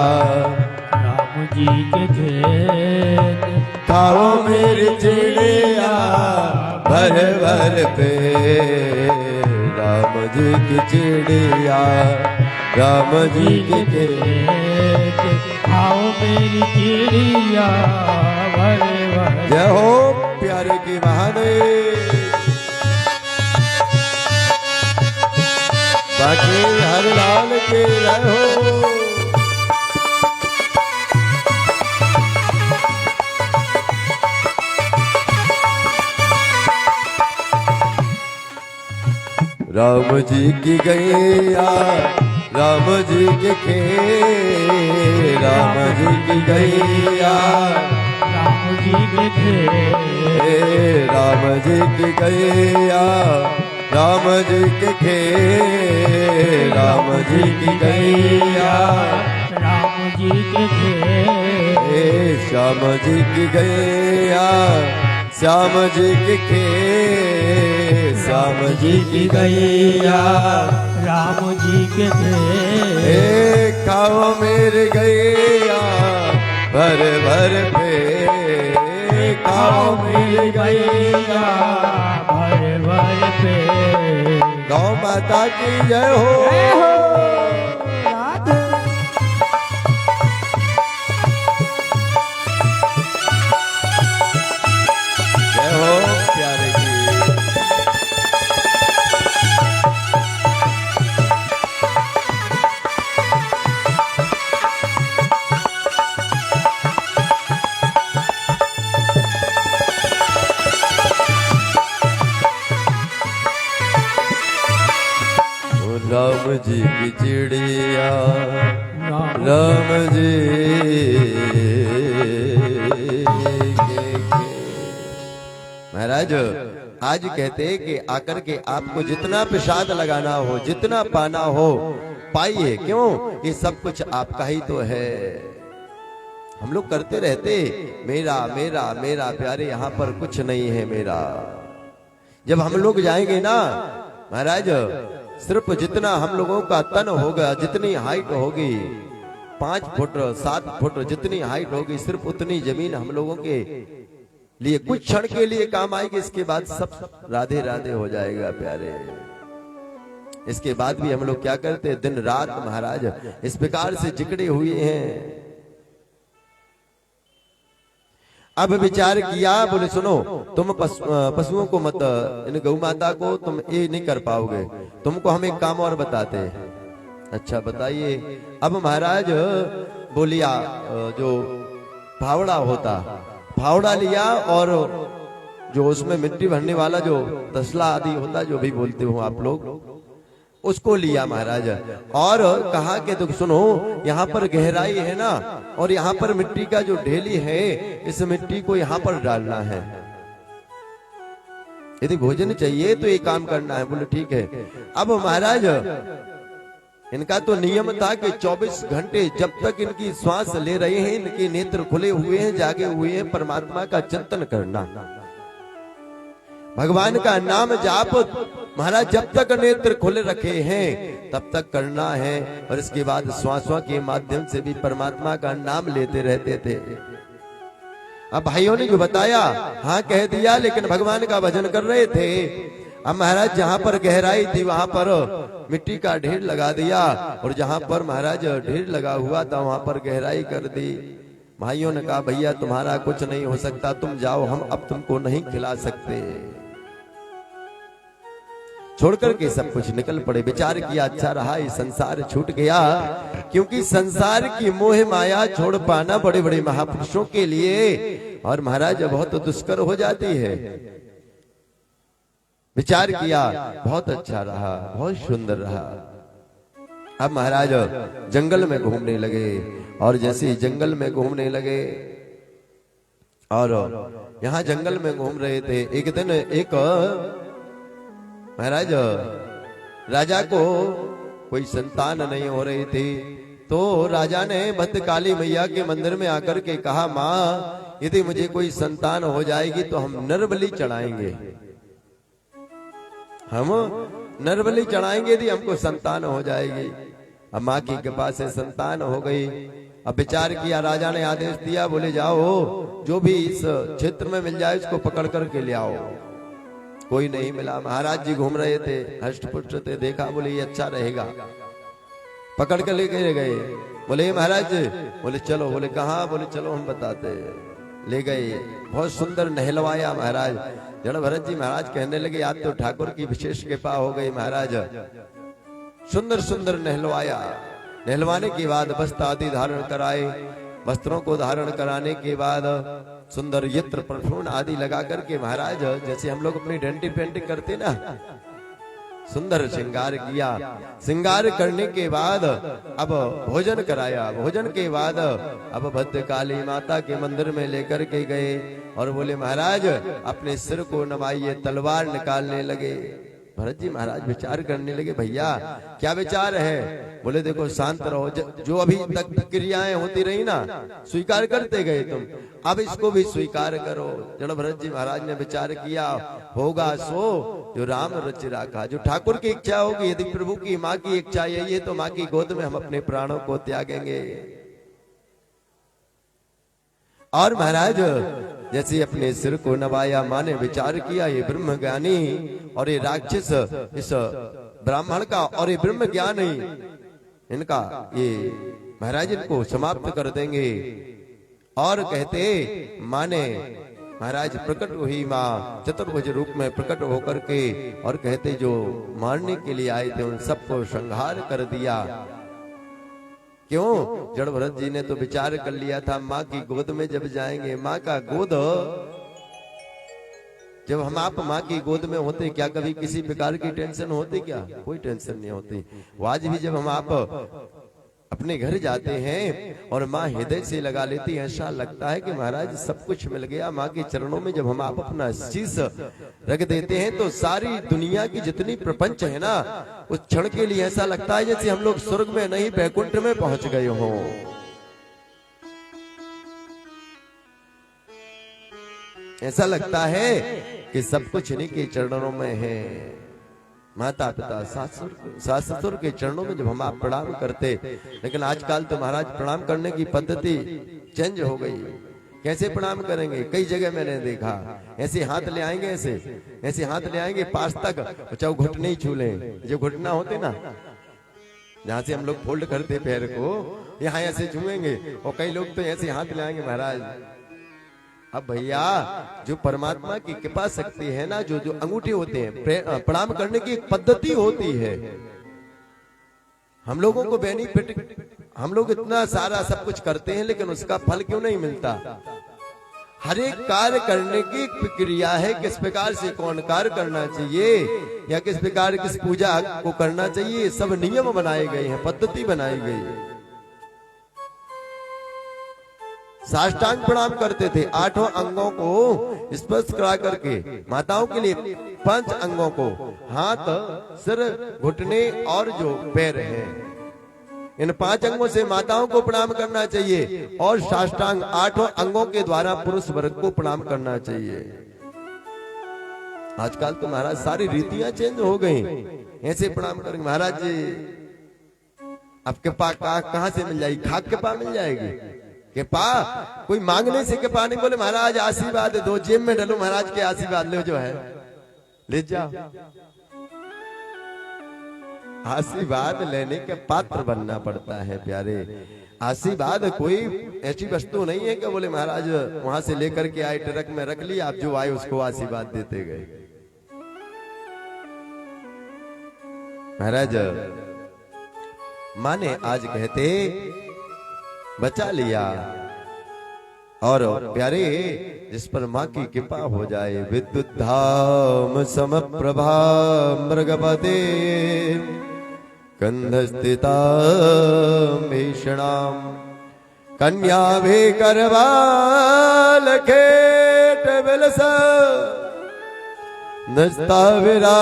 राम जी के खेत। खाओ मेरी चिड़िया भर भर पेट। राम जी की चिड़िया राम जी के खेत। खाओ मेरी चिड़िया भर भर। जय हो प्यारे की महादेव। बाकी हर लाल के जय हो। राम जी की गैया राम जी के खेत। राम जी की गैया राम जी के खेत। राम जी की गैया राम जी के खेत। राम जी की गैया राम जी के खेत। श्याम जी की गैया श्याम जी के खेत। श्याम जी की गैया राम जी के खेत। खाओ मेरे गैया भर भर पे। खाओ मेरे गैया भर भर पे। गौ माता की जय हो। जय हो प्यारे की। राम जी की चिड़िया राम जी महाराज आज कहते हैं कि आकर के आपको जितना प्रसाद लगाना हो जितना पाना हो पाइए। क्यों? ये सब कुछ आपका ही तो है। हम लोग करते रहते मेरा मेरा मेरा प्यारे, यहाँ पर कुछ नहीं है मेरा। जब हम लोग जाएंगे ना महाराज, सिर्फ जितना हम लोगों का तन होगा, जितनी हाइट होगी 5 फुट 7 फुट जितनी हाइट होगी, सिर्फ उतनी जमीन हम लोगों के लिए कुछ क्षण के लिए काम आएगी। इसके बाद सब राधे राधे हो जाएगा प्यारे। इसके बाद भी हम लोग क्या करते हैं, दिन रात महाराज इस प्रकार से जिकड़े हुए हैं। अब विचार किया, बोले सुनो तुम पशुओं को मत, इन गौ माता को तुम ये नहीं कर पाओगे, तुमको हम एक काम और बताते हैं। अच्छा बताइए। अब महाराज बोलिया, जो फावड़ा होता, फावड़ा लिया और जो उसमें मिट्टी भरने वाला जो तसला आदि होता, जो भी बोलते हो आप लोग, उसको लिया महाराज और कहा कि तो सुनो यहाँ पर गहराई है ना, और यहाँ पर मिट्टी का जो ढेली है, इस मिट्टी को यहाँ पर डालना है। यदि भोजन चाहिए तो ये काम करना है। बोले ठीक है। अब महाराज इनका तो नियम था कि 24 घंटे जब तक इनकी श्वास ले रहे हैं, इनके नेत्र खुले हुए हैं, जागे हुए हैं, परमात्मा का चिंतन करना, भगवान का नाम जाप महाराज जब तक नेत्र खुले रखे हैं तब तक करना है। और इसके बाद श्वासों के माध्यम से भी परमात्मा का नाम लेते रहते थे। अब भाइयों ने जो बताया, हाँ कह दिया, लेकिन भगवान का भजन कर रहे थे। अब महाराज जहां पर गहराई थी वहां पर मिट्टी का ढेर लगा दिया, और जहां पर महाराज ढेर लगा हुआ था वहां पर गहराई कर दी। भाइयों ने कहा भैया तुम्हारा कुछ नहीं हो सकता, तुम जाओ, हम अब तुमको नहीं खिला सकते। छोड़कर के सब कुछ निकल पड़े। विचार किया अच्छा रहा ये संसार छूट गया, क्योंकि संसार की मोह माया छोड़ पाना बड़े बड़े महापुरुषों के लिए और महाराज बहुत दुष्कर हो जाती है। विचार किया, बहुत अच्छा रहा, बहुत सुंदर रहा। अब महाराज जंगल में घूमने लगे, और जैसे ही जंगल में घूमने लगे और यहाँ जंगल में घूम रहे थे, एक दिन एक महाराज राजा को कोई संतान नहीं हो रही थी, तो राजा ने भद्रकाली मैया के मंदिर में आकर के कहा, माँ यदि मुझे कोई संतान हो जाएगी तो हम नरबलि चढ़ाएंगे, हम नरबलि चढ़ाएंगे यदि हमको संतान हो जाएगी। अब माँ की कृपा से संतान हो गई। अब विचार किया, राजा ने आदेश दिया, बोले जाओ जो भी इस क्षेत्र में मिल जाए उसको पकड़ करके ले आओ। कोई नहीं मिला। महाराज जी घूम रहे थे, हष्ट पुष्ट थे, देखा, बोले ये अच्छा रहेगा, पकड़ कर लेके गए। बोले ये महाराज, बोले चलो, बोले कहाँ, बोले चलो हम बताते। ले गए, बहुत सुंदर नहलवाया महाराज। जड़ भरत जी महाराज कहने लगे, आज तो ठाकुर की विशेष कृपा हो गई महाराज, सुंदर सुंदर नहलवाया। नहलवाने के बाद वस्त्र आदि धारण कराए, वस्त्रों को धारण कराने के बाद सुंदर यत्र परफ्यूम आदि लगा करके महाराज, जैसे हम लोग अपनी डेंटिंग पेंटिंग करते ना, सुंदर श्रृंगार किया। श्रृंगार करने के बाद अब भोजन कराया। भोजन के बाद अब भद्रकाली माता के मंदिर में लेकर के गए और बोले, महाराज अपने सिर को नवाइए। तलवार निकालने लगे। भरत जी महाराज विचार करने लगे, भैया क्या विचार है? बोले देखो शांत रहो, जो अभी तक क्रियाएं होती रही ना, स्वीकार करते गए तुम, अब इसको भी स्वीकार करो। जड़ भरत जी महाराज ने विचार किया, होगा सो जो राम रच राखा। जो ठाकुर की इच्छा होगी, यदि प्रभु की माँ की इच्छा यही है तो माँ की गोद में हम अपने प्राणों को त्यागेंगे। और महाराज जैसे अपने सिर को नवाया, माँ ने विचार किया, ये ब्रह्म ज्ञानी और ये राक्षस, इस ब्राह्मण का और ये ब्रह्म ज्ञानी, इनका ये महाराज इनको समाप्त कर देंगे। और कहते, माँ ने महाराज प्रकट हुई, माँ चतुर्भुज रूप में प्रकट होकर के, और कहते जो मारने के लिए आए थे उन सबको संहार कर दिया। क्यों? जड़ भरत जी ने तो विचार कर लिया था, माँ की गोद में जब जाएंगे, माँ का गोद, जब हम आप माँ की गोद में होते, क्या कभी किसी प्रकार की टेंशन होती? क्या कोई टेंशन नहीं होती। वो आज भी जब हम आप अपने घर जाते हैं और माँ हृदय से लगा लेती है, ऐसा लगता है कि महाराज सब कुछ मिल गया। माँ के चरणों में जब हम आप अपना शीश रख देते हैं तो सारी दुनिया की जितनी प्रपंच है ना, उस क्षण के लिए ऐसा लगता है जैसे हम लोग स्वर्ग में नहीं बैकुंठ में पहुंच गए हों। ऐसा लगता है कि सब कुछ इन्हीं के चरणों में है। माता पिता सास ससुर के चरणों में जब हम आप प्रणाम करते, लेकिन आजकल तो महाराज प्रणाम करने की पद्धति चेंज हो गई। कैसे प्रणाम करेंगे? कई जगह मैंने देखा, ऐसे हाथ ले आएंगे, ऐसे हाथ ले आएंगे पास तक, चाहे घुटने ही छू लें। जो घुटना होते ना, जहाँ से हम लोग फोल्ड करते पैर को, यहाँ ऐसे छुएंगे, और कई लोग तो ऐसे हाथ ले आएंगे महाराज। अब भैया जो परमात्मा की कृपा शक्ति है ना, जो जो अंगूठे होते हैं, प्रणाम करने की एक पद्धति होती है। हम लोगों को बेनिफिट, हम लोग इतना सारा सब कुछ करते हैं, लेकिन उसका फल क्यों नहीं मिलता? हर एक कार्य करने की एक प्रक्रिया है, किस प्रकार से कौन कार्य करना चाहिए, या किस प्रकार किस पूजा को करना चाहिए, सब नियम बनाए गए हैं, पद्धति बनाई गई है। साष्टांग प्रणाम करते थे, 8 अंगों को स्पर्श करा करके। माताओं के लिए 5 अंगों को, हाथ, सिर, घुटने और जो पैर हैं, इन 5 अंगों से माताओं को प्रणाम करना चाहिए। और साष्टांग 8 अंगों के द्वारा पुरुष वर्ग को प्रणाम करना चाहिए। आजकल तो महाराज सारी रीतियां चेंज हो गई। ऐसे प्रणाम करेंगे महाराज जी, अब कृपा कहां से मिल जाएगी? खाक कृपा मिल जाएगी? कृपा कोई मांगने से कृपा नहीं। बोले महाराज आशीर्वाद दो, जेब में डालो महाराज के आशीर्वाद लो, जो है ले जाओ। आशीर्वाद लेने के पात्र बनना पड़ता है प्यारे। आशीर्वाद कोई ऐसी वस्तु नहीं है कि बोले महाराज वहां से लेकर के आए, ट्रक में रख लिया, आप जो आए उसको आशीर्वाद देते गए। महाराज माँ ने आज कहते बचा लिया। और प्यारे जिस पर माँ की कृपा हो जाए, विद्युत धाम सम प्रभा मृगपते कंध स्थिता भीषणाम कन्या भी करवाल खेट विलस नस्ता विरा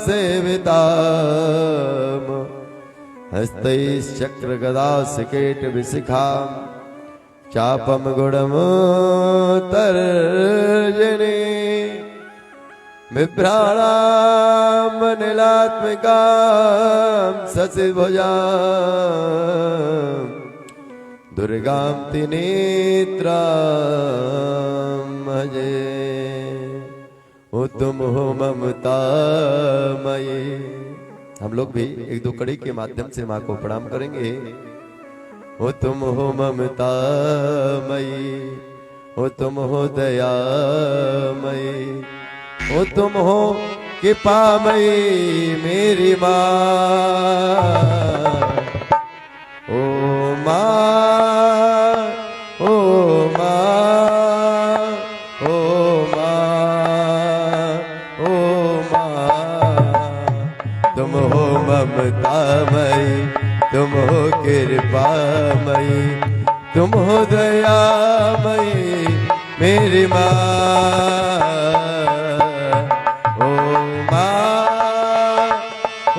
सेविता हस्तैश्चक्र गदा सिकेट विशिखा चापम गुणम तर्जने बिभ्राणाम नीलात्मिकाम शशिभुजाम दुर्गाम त्रिनेत्राम भजे। ओ तुम हो ममतामयी। हम लोग भी एक दो कड़ी के माध्यम से माँ को प्रणाम करेंगे। ओ तुम हो ममतामयी, ओ तुम हो दयामयी, ओ तुम हो कृपामयी मेरी माँ। ओ माँ, ओ माँ, ओ माँ, ओ माँ, तुम हो ममतामयी, तुम हो कृपामयी, तुम हो दयामयी मेरी माँ। ओ माँ, ओ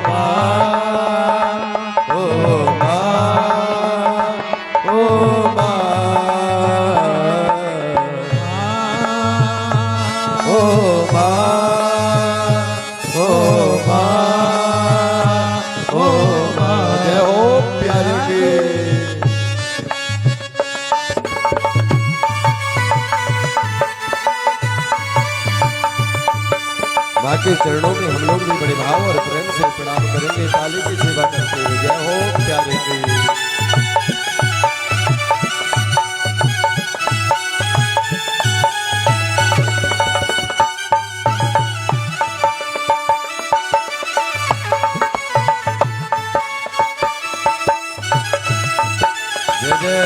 माँ, ओ माँ, ओ माँ, ओ माँ, ओ माँ, ओ माँ। जय हो प्यारे की। माँ के चरणों में हम लोग भी बड़े भाव और प्रेम से प्रणाम करेंगे, ताली की सेवा करते हुए। जय हो प्यारे की। जय जय।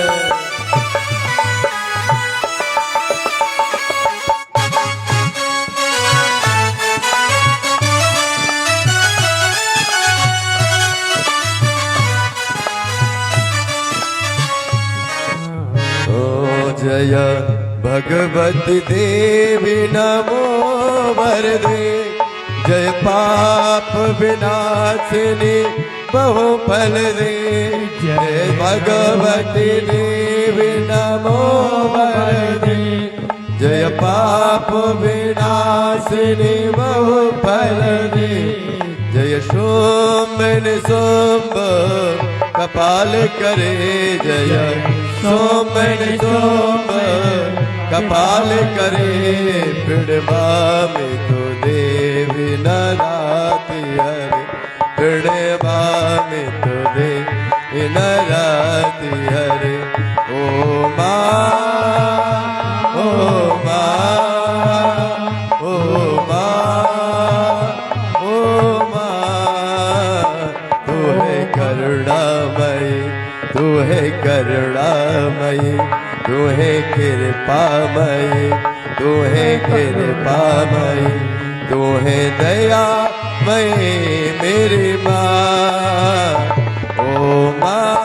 जय भगवती देवी नमो वरदे, जय पाप विनाशिनी बहु फल दे। जय भगवती देवी नमो वरदे, जय पाप विनाशिनी बहु फल दे। जय सोम सोम कपाल करे, जय सोम सोम कपाल करे। पिड़वा में तो देवी न राति हरे, पिड़वा में तो देवी न राति हरे। ओ माँ, ओ माँ, ओ माँ, ओ माँ, तू है करुणामयी, तू है करुणामयी, तू है कृपामयी, तू है कृपामयी, तू है दयामयी मेरी माँ। ओ माँ,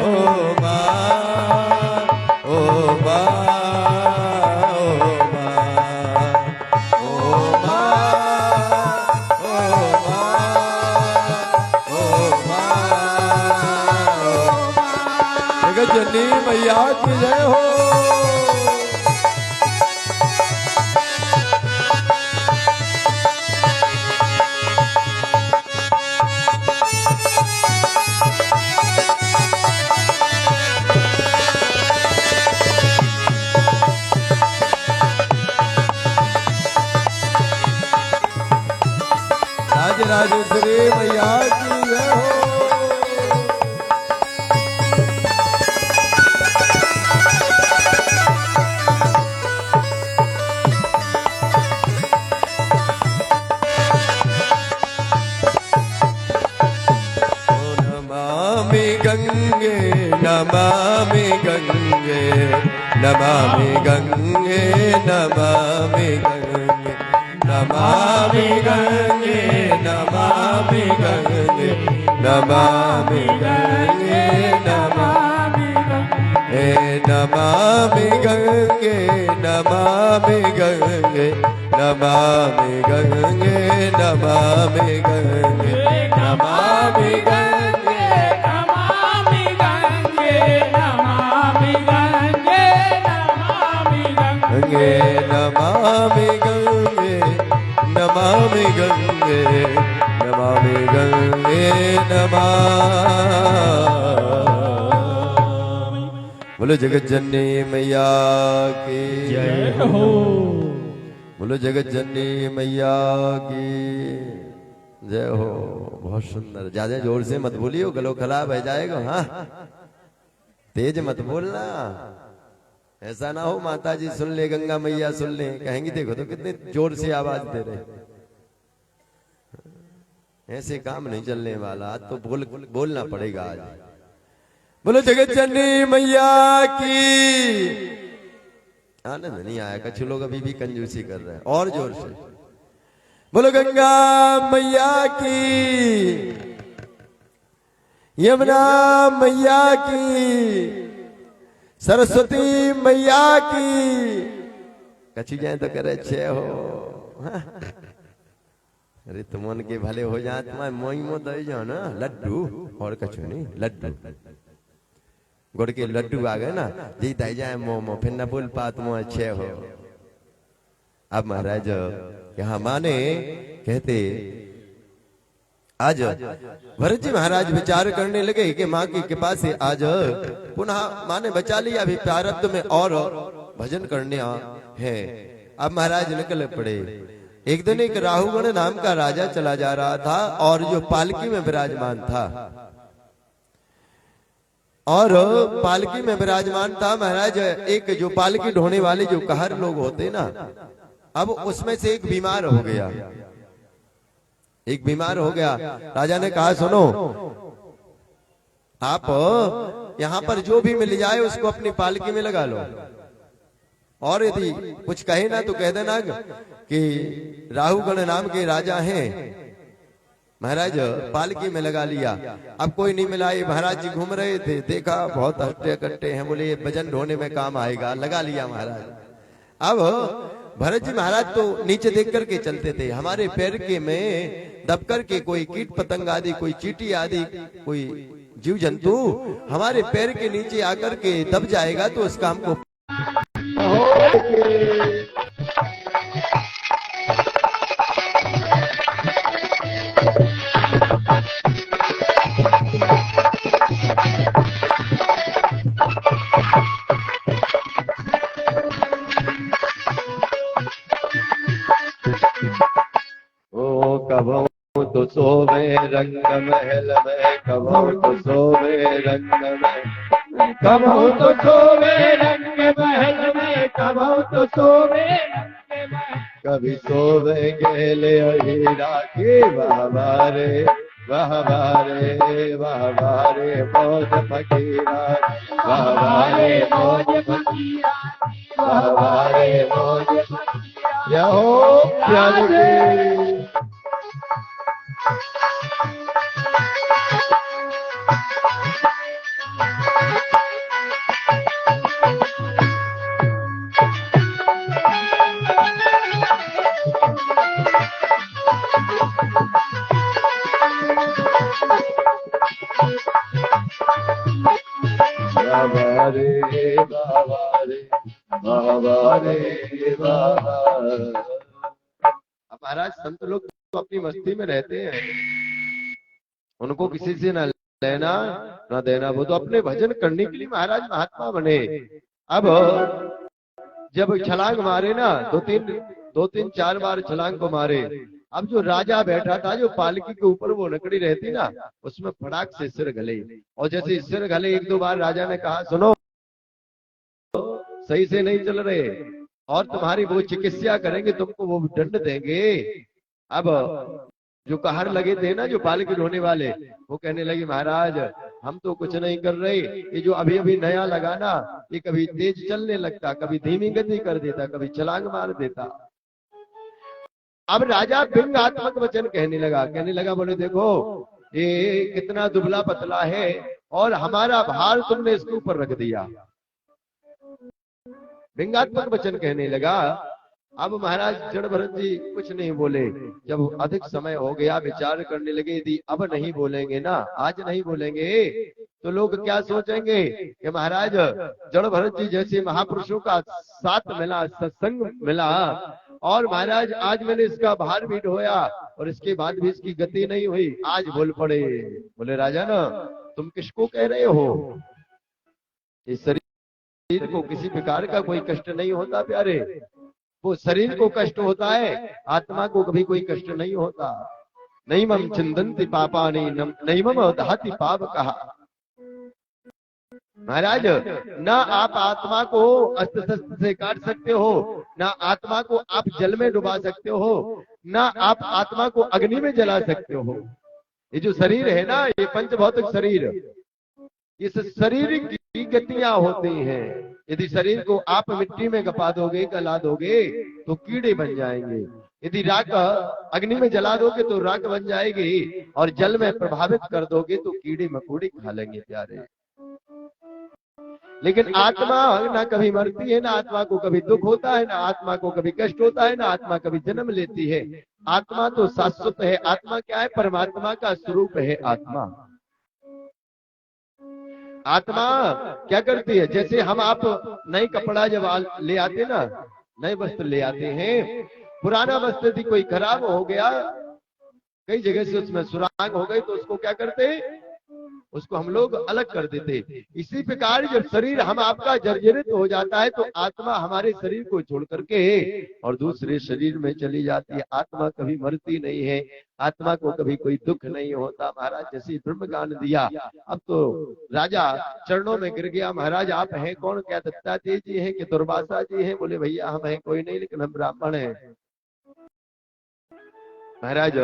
ओ माँ, ओ माँ, ओ माँ, ओ माँ, ओ माँ, ओ माँ। जगतजननी मैया की जय हो। राजराजेश्वरी मैया की जय हो। नमामि गंगे, नमामि गंगे, नमामि गंगे, नमामि गंगे, नमामि गंगे, नमामि गंगे, नमामि गंगे, नमामि गंगे, नमामि गंगे, नमामि गंगे, नमामि गंगे, नमामि गंगे, नमामि बोलो जगत जननी मैया की जय हो। बोलो जगत जननी मैया की जय हो। बहुत सुंदर, ज्यादा जोर से मत बोलियो, गलो खराब हो जाएगा। हाँ, तेज मत बोलना, ऐसा ना हो माता जी सुन ले, गंगा मैया सुन ले, कहेंगी देखो तो कितने जोर से आवाज दे रहे। ऐसे काम नहीं चलने वाला, आज तो बोलना पड़ेगा आज। बोलो जगत जननी मैया की। आनंद नहीं आया, कुछ लोग अभी भी कंजूसी कर रहे हैं, और जोर से बोलो गंगा मैया की, यमुना मैया की, सरस्वती मैया की। कछु जाए तो करे छे हो। अरे तुम मन के भले हो जाए, तुम्हारे मोई मो दे जाओ ना लड्डू, और कछु नहीं, लड्डू गुड़ के लड्डू आ गए ना, जी दे जाए मोमो, फिर न बोल पा तुम अच्छे हो। अब महाराज यहाँ माने कहते, आज भरत जी महाराज विचार करने लगे कि माँ की कृपा से आज पुनः माँ ने बचा लिया, अभी प्रारब्ध में और भजन करने है। अब महाराज निकल पड़े। एक दिन एक राहुगण नाम का राजा चला जा रहा था, और जो पालकी में विराजमान था, और पालकी में विराजमान था महाराज, एक जो पालकी ढोने वाले जो कहर लोग होते ना, अब उसमें से एक बीमार हो गया। एक बीमार हो गया। राजा ने कहा सुनो, आप यहाँ पर जो भी मिल जाए उसको अपनी पालकी में लगा लो, और यदि कुछ कहे ना तो कह देना कि राहुगण नाम के राजा हैं। महाराज पालकी में लगा लिया। अब कोई नहीं मिला, ये महाराज जी घूम रहे थे, देखा बहुत हट्टे कट्टे हैं, बोले ये वजन ढोने में काम आएगा, लगा लिया महाराज। अब भरत जी महाराज तो नीचे देख करके चलते थे, हमारे पैर के में दब करके कोई कीट पतंग आदि, कोई चींटी आदि, कोई जीव जंतु हमारे पैर के नीचे आकर के दब जाएगा तो उसका हमको कभो तो सोवे रंग महल में, कभो तो सोवे रंग में, कबहू तो सोवे रंग महल में, कबहू तो सोवे रंग महल। कभी सोवे गेले हीरा की, वाह रे वाह रे वाह रे मौज फकीरा, वाह रे मौज फकीरा, वाह रे मौज फकीरा। यहो प्यार के बाबा रे बाबा रे बाबा। अब महाराज संत लोग तो अपनी मस्ती में रहते हैं, उनको किसी से ना लेना ना देना, वो तो अपने भजन करने के लिए महाराज महात्मा बने। अब जब छलांग मारे ना, दो तीन चार बार छलांग को मारे, अब जो राजा बैठा था, जो पालकी के ऊपर वो नकड़ी रहती ना, उसमें फटाक से सिर गले, और जैसे सिर गले एक दो बार राजा ने कहा सुनो सही से नहीं चल रहे, और तुम्हारी वो चिकित्सा करेंगे, तुमको वो दंड देंगे। अब जो कहर लगे थे ना, जो पालकी ढोने वाले, वो कहने लगे महाराज हम तो कुछ नहीं कर रहे, ये जो अभी अभी नया लगा ना, ये कभी तेज चलने लगता, कभी धीमी गति कर देता, कभी छलांग मार देता। अब राजा व्यंग्यात्मक वचन कहने लगा बोले देखो ये कितना दुबला पतला है, और हमारा भार तुमने इसके ऊपर रख दिया। व्यंग्यात्मक वचन कहने लगा। अब महाराज जड़ भरत जी कुछ नहीं बोले। जब अधिक समय हो गया, विचार करने लगे, यदि अब नहीं बोलेंगे ना, आज नहीं बोलेंगे तो लोग क्या सोचेंगे कि महाराज जड़ भरत जी जैसे महापुरुषों का साथ मिला, सत्संग मिला, और महाराज आज मैंने इसका भार भी ढोया और इसके बाद भी इसकी गति नहीं हुई, आज बोल पड़े। बोले राजा ना तुम किसको कह रहे हो, इस शरीर शरीर को किसी प्रकार का कोई कष्ट नहीं होता प्यारे। वो शरीर को कष्ट होता है, आत्मा को कभी कोई कष्ट नहीं होता। नैमं छिन्दन्ति पापानि नैमं दहति पाप कहा। महाराज, ना आप आत्मा को अस्त्र शस्त्र से काट सकते हो, ना आत्मा को आप जल में डुबा सकते हो, ना आप आत्मा को अग्नि में जला सकते हो। ये जो शरीर है ना, ये पंचभौतिक शरीर, इस शरीर की गतियां होती हैं। यदि शरीर को आप मिट्टी में गपा दोगे, गला दोगे तो कीड़े बन जाएंगे। यदि राख अग्नि में जला दोगे तो राख बन जाएगी, और जल में प्रभावित कर दोगे तो कीड़े मकोड़े खा लेंगे प्यारे। लेकिन आत्मा ना कभी मरती है, ना आत्मा को कभी दुख होता है, ना आत्मा को कभी कष्ट होता है, ना आत्मा कभी जन्म लेती है। आत्मा तो शाश्वत है। आत्मा क्या है? परमात्मा का स्वरूप है आत्मा। आत्मा क्या करती है? जैसे हम आप नए कपड़ा जब ले आते ना, नए वस्त्र ले आते हैं, पुराना वस्त्र यदि कोई खराब हो गया, कई जगह से उसमें सुराग हो गई, तो उसको क्या करते? उसको हम लोग अलग कर देते। इसी प्रकार जब शरीर हम आपका जर्जरित हो जाता है तो आत्मा हमारे शरीर को छोड़ करके और दूसरे शरीर में चली जाती है। आत्मा कभी मरती नहीं है, आत्मा को कभी कोई दुख नहीं होता। महाराज जैसे ब्रह्म ज्ञान दिया, अब तो राजा चरणों में गिर गया। महाराज आप हैं कौन? क्या दत्तात्रेय जी हैं कि दुर्वासा जी हैं? बोले भैया हम हैं कोई नहीं, लेकिन हम ब्राह्मण हैं। महाराज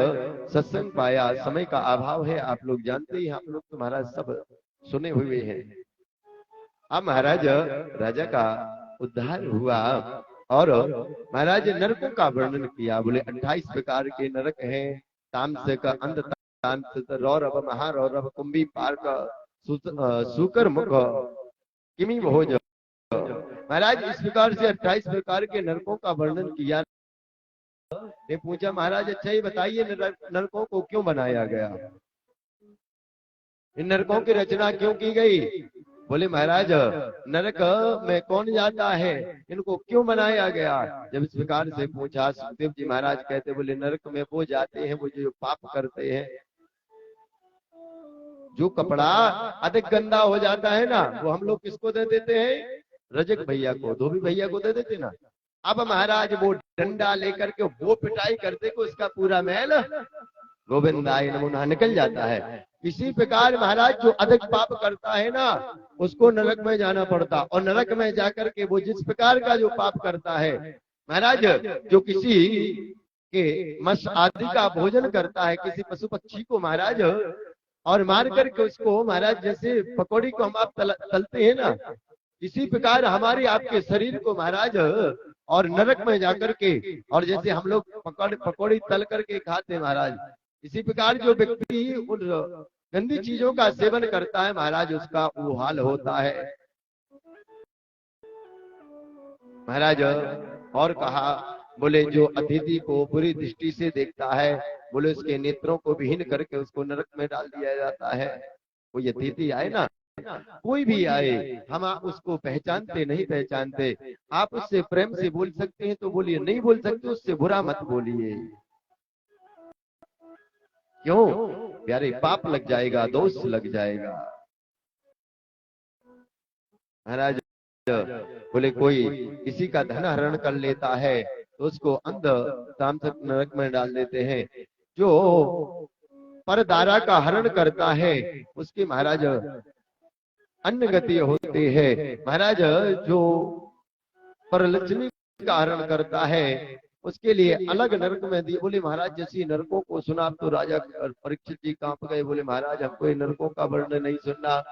सत्संग पाया, समय का अभाव है, आप लोग जानते ही, आप लोग तो महाराज सब सुने हुए हैं। अब महाराज राजा का उद्धार हुआ और महाराज नरकों का वर्णन किया। बोले 28 प्रकार के नरक हैं। तामसिक, अंध तामसिक, रौरव, महारौरव, कुंभी, पार्क, सूकर मुख, किमी भोज। महाराज इस प्रकार से 28 प्रकार के नरकों का वर्णन किया। ने पूछा महाराज अच्छा ही बताइए नरकों को क्यों बनाया गया, इन नरकों की रचना क्यों की गई? बोले महाराज नरक में कौन जाता है, इनको क्यों बनाया गया? जब इस प्रकार से पूछा, सुखदेव जी महाराज कहते बोले नरक में वो जाते हैं वो जो पाप करते हैं। जो कपड़ा अधिक गंदा हो जाता है ना, वो हम लोग किसको दे देते हैं? रजक भैया को, धोबी भैया को दे देते ना। अब महाराज वो डंडा लेकर के वो पिटाई करते को इसका पूरा मैल गोविंदाय नमो निकल जाता है। इसी प्रकार महाराज जो अधिक पाप करता है ना, उसको नरक में जाना पड़ता, और नरक में जाकर के वो जिस प्रकार का जो पाप करता है, महाराज जो किसी के मस आदि का भोजन करता है, किसी पशु पक्षी को महाराज और मार करके उसको महाराज जैसे पकौड़ी को हम आप तलते हैं ना, इसी प्रकार हमारे आपके शरीर को महाराज और नरक में जाकर के, और जैसे हम लोग पकौड़ी तल करके खाते महाराज, इसी प्रकार जो व्यक्ति उन गंदी चीजों का सेवन करता है महाराज उसका वो हाल होता है। महाराज और कहा, बोले जो अतिथि को बुरी दृष्टि से देखता है, बोले उसके नेत्रों को विहीन करके उसको नरक में डाल दिया जाता है। कोई अतिथि आए ना, कोई भी आए, हम उसको पहचानते नहीं पहचानते, आप उससे प्रेम से बोल सकते हैं तो बोलिए, नहीं बोल सकते उससे बुरा मत बोलिए। क्यों प्यारे? पाप लग जाएगा, दोष लग जाएगा। महाराज बोले कोई किसी का धन हरण कर लेता है तो उसको अंध तामसिक नरक में डाल देते हैं। जो परदारा का हरण करता है उसकी महाराज अन्य गति होती है। महाराज जो परलक्ष्मी का हरण करता है उसके लिए अलग नरक में दिए। बोले महाराज जैसी नरकों को सुना तो राजा परीक्षित जी कांप गए। बोले महाराज हमको ये नरकों का वर्णन नहीं सुनना।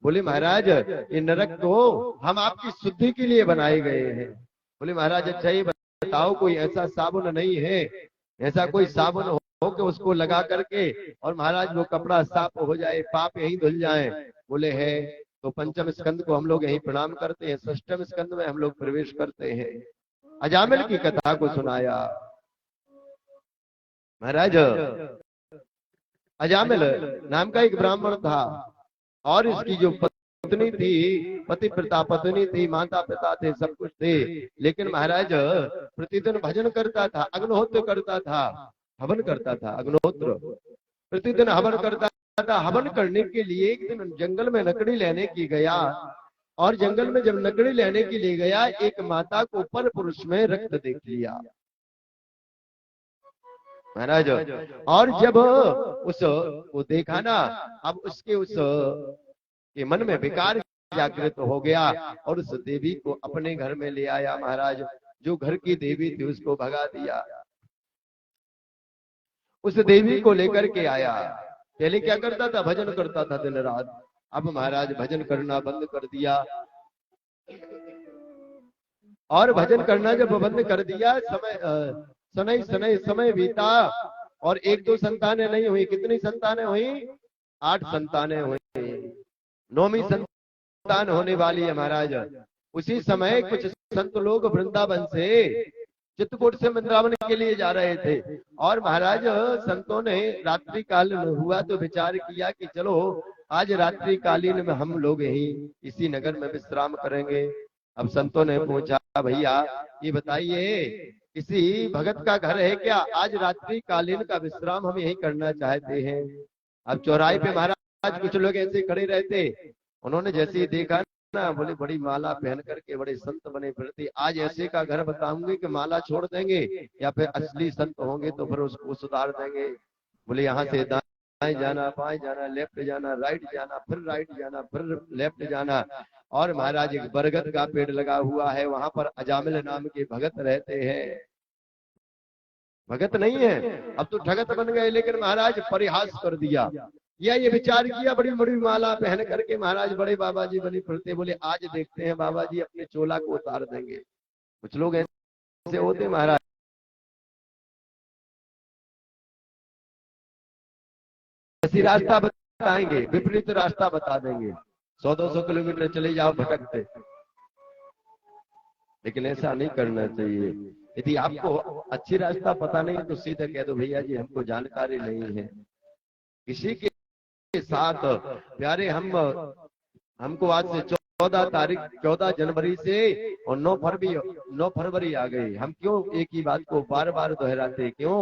बोले महाराज ये नरक तो हम आपकी शुद्धि के लिए बनाए गए हैं। बोले महाराज अच्छा ये बताओ कोई ऐसा साबुन नहीं है, ऐसा कोई साबुन हो कि उसको लगा करके और महाराज वो कपड़ा साफ हो जाए, पाप यही धुल जाए? बोले है। तो पंचम स्कंद को हम लोग यही प्रणाम करते हैं, षष्ठम स्कंद में हम लोग प्रवेश करते हैं। अजामिल की कथा को सुनाया। महाराज अजामिल नाम का एक ब्राह्मण था और इसकी जो पत्नी थी, पतिव्रता पत्नी थी, माता पिता थे, सब कुछ थे, लेकिन महाराज प्रतिदिन भजन करता था, अग्निहोत्र करता था, हवन करता था। अग्निहोत्र प्रतिदिन हवन करता था। हवन करने के लिए एक दिन जंगल में लकड़ी लेने की गया और जंगल में जब लकड़ी लेने के लिए गया, एक माता को पर पुरुष में रक्त देख लिया महाराज। और जब उस वो देखा ना, अब उसके उस के मन में विकार जागृत हो गया और उस देवी को अपने घर में ले आया महाराज। जो घर की देवी थी उसको भगा दिया, उस देवी को लेकर के आया। पहले क्या करता था, भजन करता था दिन रात। अब महाराज भजन करना बंद कर दिया, और भजन करना जब बंद कर दिया, समय बीता और एक दो संतानें नहीं हुई। कितनी संतानें हुई? 8 संतानें हुई। 9वीं संतान होने वाली है महाराज। उसी समय कुछ संत लोग वृंदावन से, चित्रकूट से वृंदावन के लिए जा रहे थे, और महाराज संतों ने रात्रि काल हुआ तो विचार किया कि चलो आज रात्रि कालीन में हम लोग यही इसी नगर में विश्राम करेंगे। अब संतों ने पूछा, भैया ये बताइए किसी भगत का घर है क्या? आज रात्रि कालीन का विश्राम हम यही करना चाहते हैं। अब चौराहे पे महाराज कुछ लोग ऐसे खड़े रहते, उन्होंने जैसे ही देखा ना, बोले बड़ी माला पहन करके बड़े संत बने फिरते, आज ऐसे का घर बताऊंगे कि माला छोड़ देंगे, या फिर असली संत होंगे तो फिर उसको सुधार देंगे। बोले यहाँ से दाएं जाना, बाएं जाना, लेफ्ट जाना, राइट जाना, फिर राइट जाना, फिर लेफ्ट जाना। और महाराज एक बरगद का पेड़ लगा हुआ है, वहां पर अजामिल नाम के भगत रहते हैं। भगत नहीं है, अब तो ठगत बन गए, लेकिन महाराज परिहास कर दिया। या ये विचार किया, बड़ी बड़ी माला पहन करके महाराज बड़े बाबा जी बने फिरते। बोले आज देखते हैं बाबा जी अपने चोला को उतार देंगे। कुछ लोग ऐसे होते महाराज, ऐसी रास्ता बताएंगे, विपरीत रास्ता बता देंगे, 100-200 किलोमीटर चले जाओ भटकते। लेकिन ऐसा नहीं करना चाहिए। यदि आपको अच्छी रास्ता पता नहीं तो सीधे कह दो, भैया जी हमको जानकारी नहीं है। किसी के साथ प्यारे हमको आज से 14 जनवरी से और 9 फरवरी आ गई। हम क्यों एक ही बात को बार बार दोहराते? क्यों?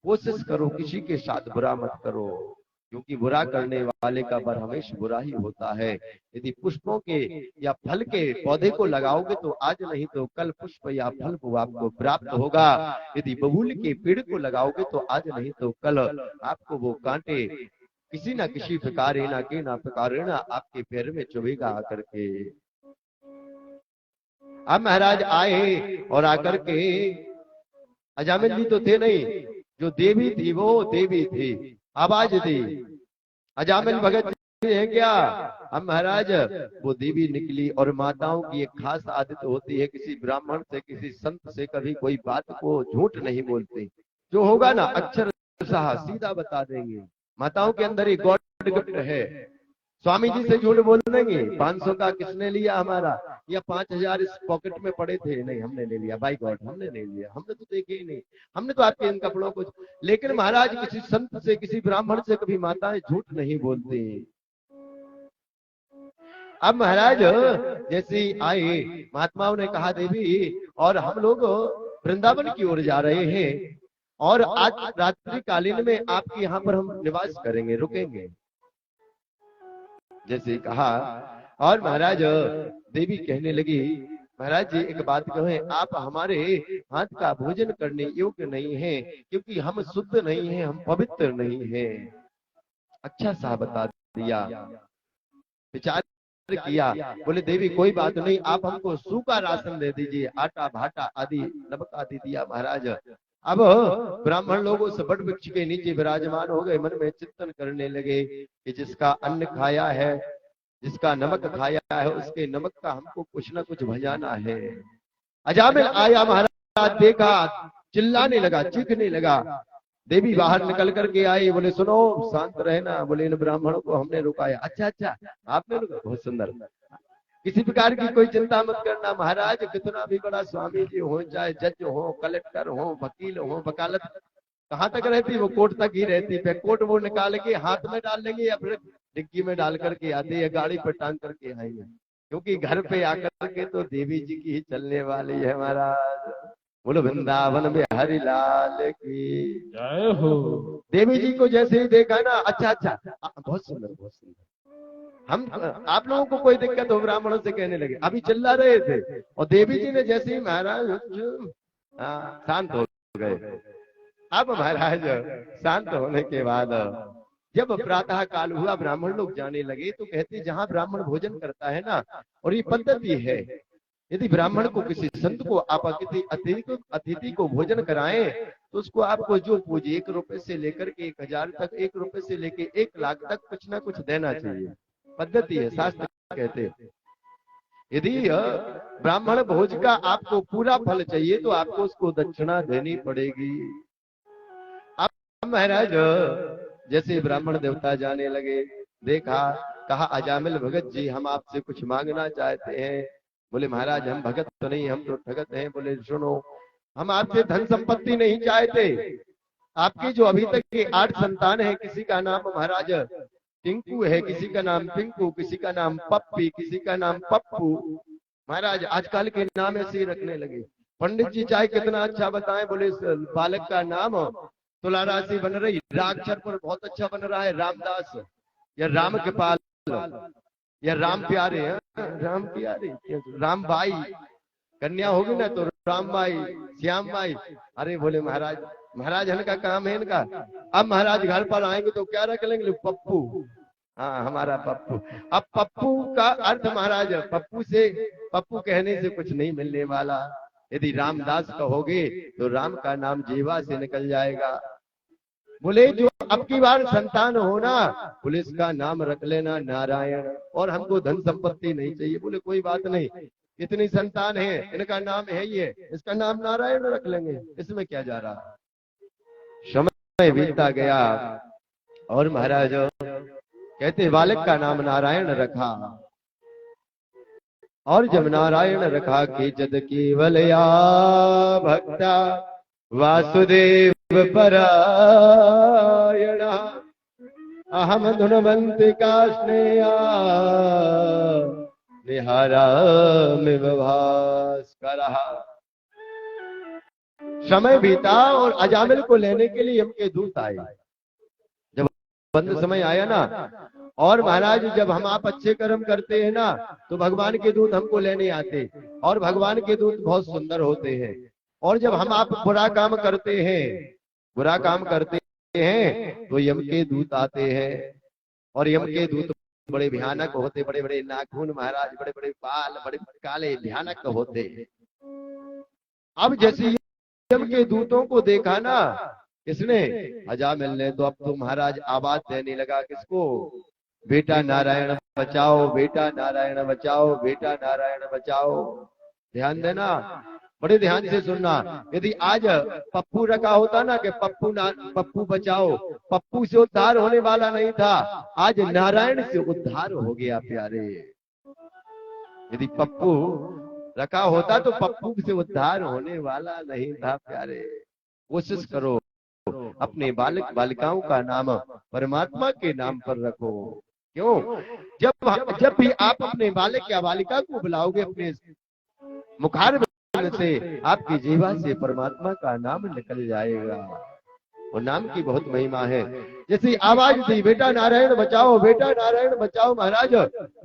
कोशिश करो किसी के साथ बुरा मत करो, क्योंकि बुरा करने वाले का बर हमेशा बुरा ही होता है। यदि पुष्पों के या फल के पौधे को लगाओगे तो आज नहीं तो कल पुष्प या फल को आपको प्राप्त होगा। यदि बबूल के पेड़ को लगाओगे तो आज नहीं तो कल आपको वो कांटे किसी ना किसी प्रकारे ना प्रकारे आपके पैर में चुभेगा आकर के। अब महाराज आए और आकर के, अजामिल जी तो थे नहीं, जो देवी थी वो देवी थी, आवाज दी। अजामिल भगत जी है क्या? अब महाराज वो देवी निकली। और माताओं की एक खास आदत होती है, किसी ब्राह्मण से किसी संत से कभी कोई बात को झूठ नहीं बोलते। जो होगा ना अक्षर सहा सीधा बता देंगे। माताओं के अंदर एक गॉड गिफ्ट है। स्वामी जी से झूठ बोल देंगे, 500 का किसने लिया हमारा, या 5000 इस पॉकेट में पड़े थे, नहीं हमने ले लिया, बाई गॉड हमने नहीं लिया, हमने तो देखे ही नहीं, हमने तो आपके इन कपड़ों को। लेकिन महाराज किसी संत से किसी ब्राह्मण से कभी माताएं झूठ नहीं बोलती। अब महाराज जैसे आए, महात्माओं ने कहा देवी और हम लोग वृंदावन की ओर जा रहे हैं, और आज रात्रि कालीन में आपके यहाँ पर हम निवास करेंगे, रुकेंगे, जैसे कहा। और महाराज देवी कहने लगी, महाराज जी एक बात कहें, आप हमारे हाथ का भोजन करने योग्य नहीं है, क्योंकि हम शुद्ध नहीं हैं, हम पवित्र नहीं हैं। अच्छा सा बता दिया, विचार किया। बोले देवी कोई बात नहीं, आप हमको सूखा राशन दे दीजिए, आटा भाटा आदि नमक आदि दिया महाराज। अब ब्राह्मण लोग उस बट वृक्ष के नीचे विराजमान हो गए, मन में चिंतन करने लगे कि जिसका अन्न खाया है, जिसका नमक खाया है, उसके नमक का हमको कुछ ना कुछ भजाना है। अजामिल आया महाराज, देखा, चिल्लाने लगा, चीखने लगा। देवी बाहर निकल करके आई, बोले सुनो शांत रहना, बोले इन ब्राह्मणों को हमने रुकाया। अच्छा आपने रुका, बहुत सुंदर, किसी प्रकार की कोई चिंता मत करना महाराज, कितना भी बड़ा स्वामी जी हो, चाहे जज हो, कलेक्टर हो, वकील हो, वकालत कहाँ तक रहती, वो कोर्ट तक ही रहती। फिर कोर्ट वो निकाल के हाथ में डाल लेंगे या फिर डिग्गी में डाल करके आते या गाड़ी पर टांग करके आएंगे, क्योंकि घर पे आकर के तो देवी जी की ही चलने वाली है महाराज। बोलो वृंदावन में हरि लाल की जय हो। देवी जी को जैसे ही देखा ना, अच्छा बहुत सुंदर बहुत सुंदर, हम आप लोगों को कोई दिक्कत हो ब्राह्मणों से कहने लगे, अभी चिल्ला रहे थे और देवी जी ने जैसे ही महाराज शांत हो गए। अब महाराज शांत होने के बाद जब प्रातः काल हुआ, ब्राह्मण लोग जाने लगे, तो कहते जहां ब्राह्मण भोजन करता है ना, और ये पद्धति है, यदि ब्राह्मण को किसी संत को आप अतिथि को भोजन कराएं तो उसको आपको जो पूजे 1 रुपए से लेकर के 1000 तक, 1 रुपए से लेके 1 लाख तक कुछ ना कुछ देना चाहिए। पद्धति है, शास्त्र कहते हैं। यदि ब्राह्मण भोज का आपको पूरा फल चाहिए तो आपको उसको दक्षिणा देनी पड़ेगी। अब महाराज जैसे ब्राह्मण देवता जाने लगे, देखा, कहा अजामिल भगत जी हम आपसे कुछ मांगना चाहते हैं। बोले महाराज हम भगत तो नहीं, हम तो ठगत हैं। बोले सुनो, हम आपसे धन संपत्ति नहीं चाहते। आपके जो अभी तक के 8 संतान है, किसी का नाम महाराज टिंकू है, किसी का नाम पिंकू, किसी का नाम पप्पी, किसी का नाम पप्पू। महाराज आजकल के नाम ऐसे ही रखने लगे। पंडित जी चाहे कितना अच्छा बताएं, बोले बालक का नाम तुला राशि बन रही, राक्षर पर बहुत अच्छा बन रहा है, रामदास या राम के पाल या राम प्यारे, राम प्यारे, राम भाई, कन्या होगी ना तो राम भाई, श्याम भाई। अरे बोले महाराज, महाराज इनका काम है इनका। अब महाराज घर पर आएंगे तो क्या रख लेंगे? पप्पू। हाँ हमारा पप्पू। अब पप्पू का अर्थ महाराज, पप्पू कहने से कुछ नहीं मिलने वाला। यदि रामदास कहोगे तो राम का नाम जीवा से निकल जाएगा। बोले जो अब की बार संतान होना, बोले इसका नाम रख लेना नारायण, और हमको धन संपत्ति नहीं चाहिए। बोले कोई बात नहीं, इतनी संतान है, इनका नाम है ये, इसका नाम नारायण रख लेंगे, इसमें क्या जा रहा। समय बीतता गया और महाराज कहते बालक का नाम नारायण रखा, और जब नारायण रखा कि जद केवल या भक्ता वासुदेव परायण अहम धुनवंतिका स्नेहा निहारामिव भास्करः। समय बीता और अजामिल को लेने के लिए यम के दूत आए। जब बंद समय आया ना, और महाराज जब हम आप अच्छे कर्म करते हैं ना तो भगवान के दूत हमको लेने आते, और भगवान के दूत बहुत सुंदर होते हैं। और जब हम आप बुरा काम करते हैं तो यम के दूत आते हैं, और यम के दूत बड़े भयानक होते, बड़े बड़े नाखून महाराज, बड़े बड़े बाल, बड़े काले भयानक होते हैं। अब जैसे यम के दूतों को देखा ना इसने, अजामिल ने, तो अब तो महाराज आवाज देने लगा, किसको? बेटा नारायण बचाओ, बेटा नारायण बचाओ, बेटा नारायण बचाओ। ध्यान देना, बड़े ध्यान से सुनना। यदि आज पप्पू रखा होता ना कि पप्पू बचाओ, पप्पू से उद्धार होने वाला नहीं था, आज नारायण से उद्धार हो गया प्यारे। यदि पप्पू रखा होता तो पप्पू से उद्धार होने वाला नहीं था प्यारे। कोशिश करो अपने बालक बालिकाओं का नाम परमात्मा के नाम पर रखो। क्यों? जब भी आप अपने बालक या बालिका को बुलाओगे, अपने मुखार से आपकी जीवा से परमात्मा का नाम निकल जाएगा। और नाम की बहुत महिमा है। जैसे आवाज दी, बेटा नारायण बचाओ, बेटा नारायण बचाओ, महाराज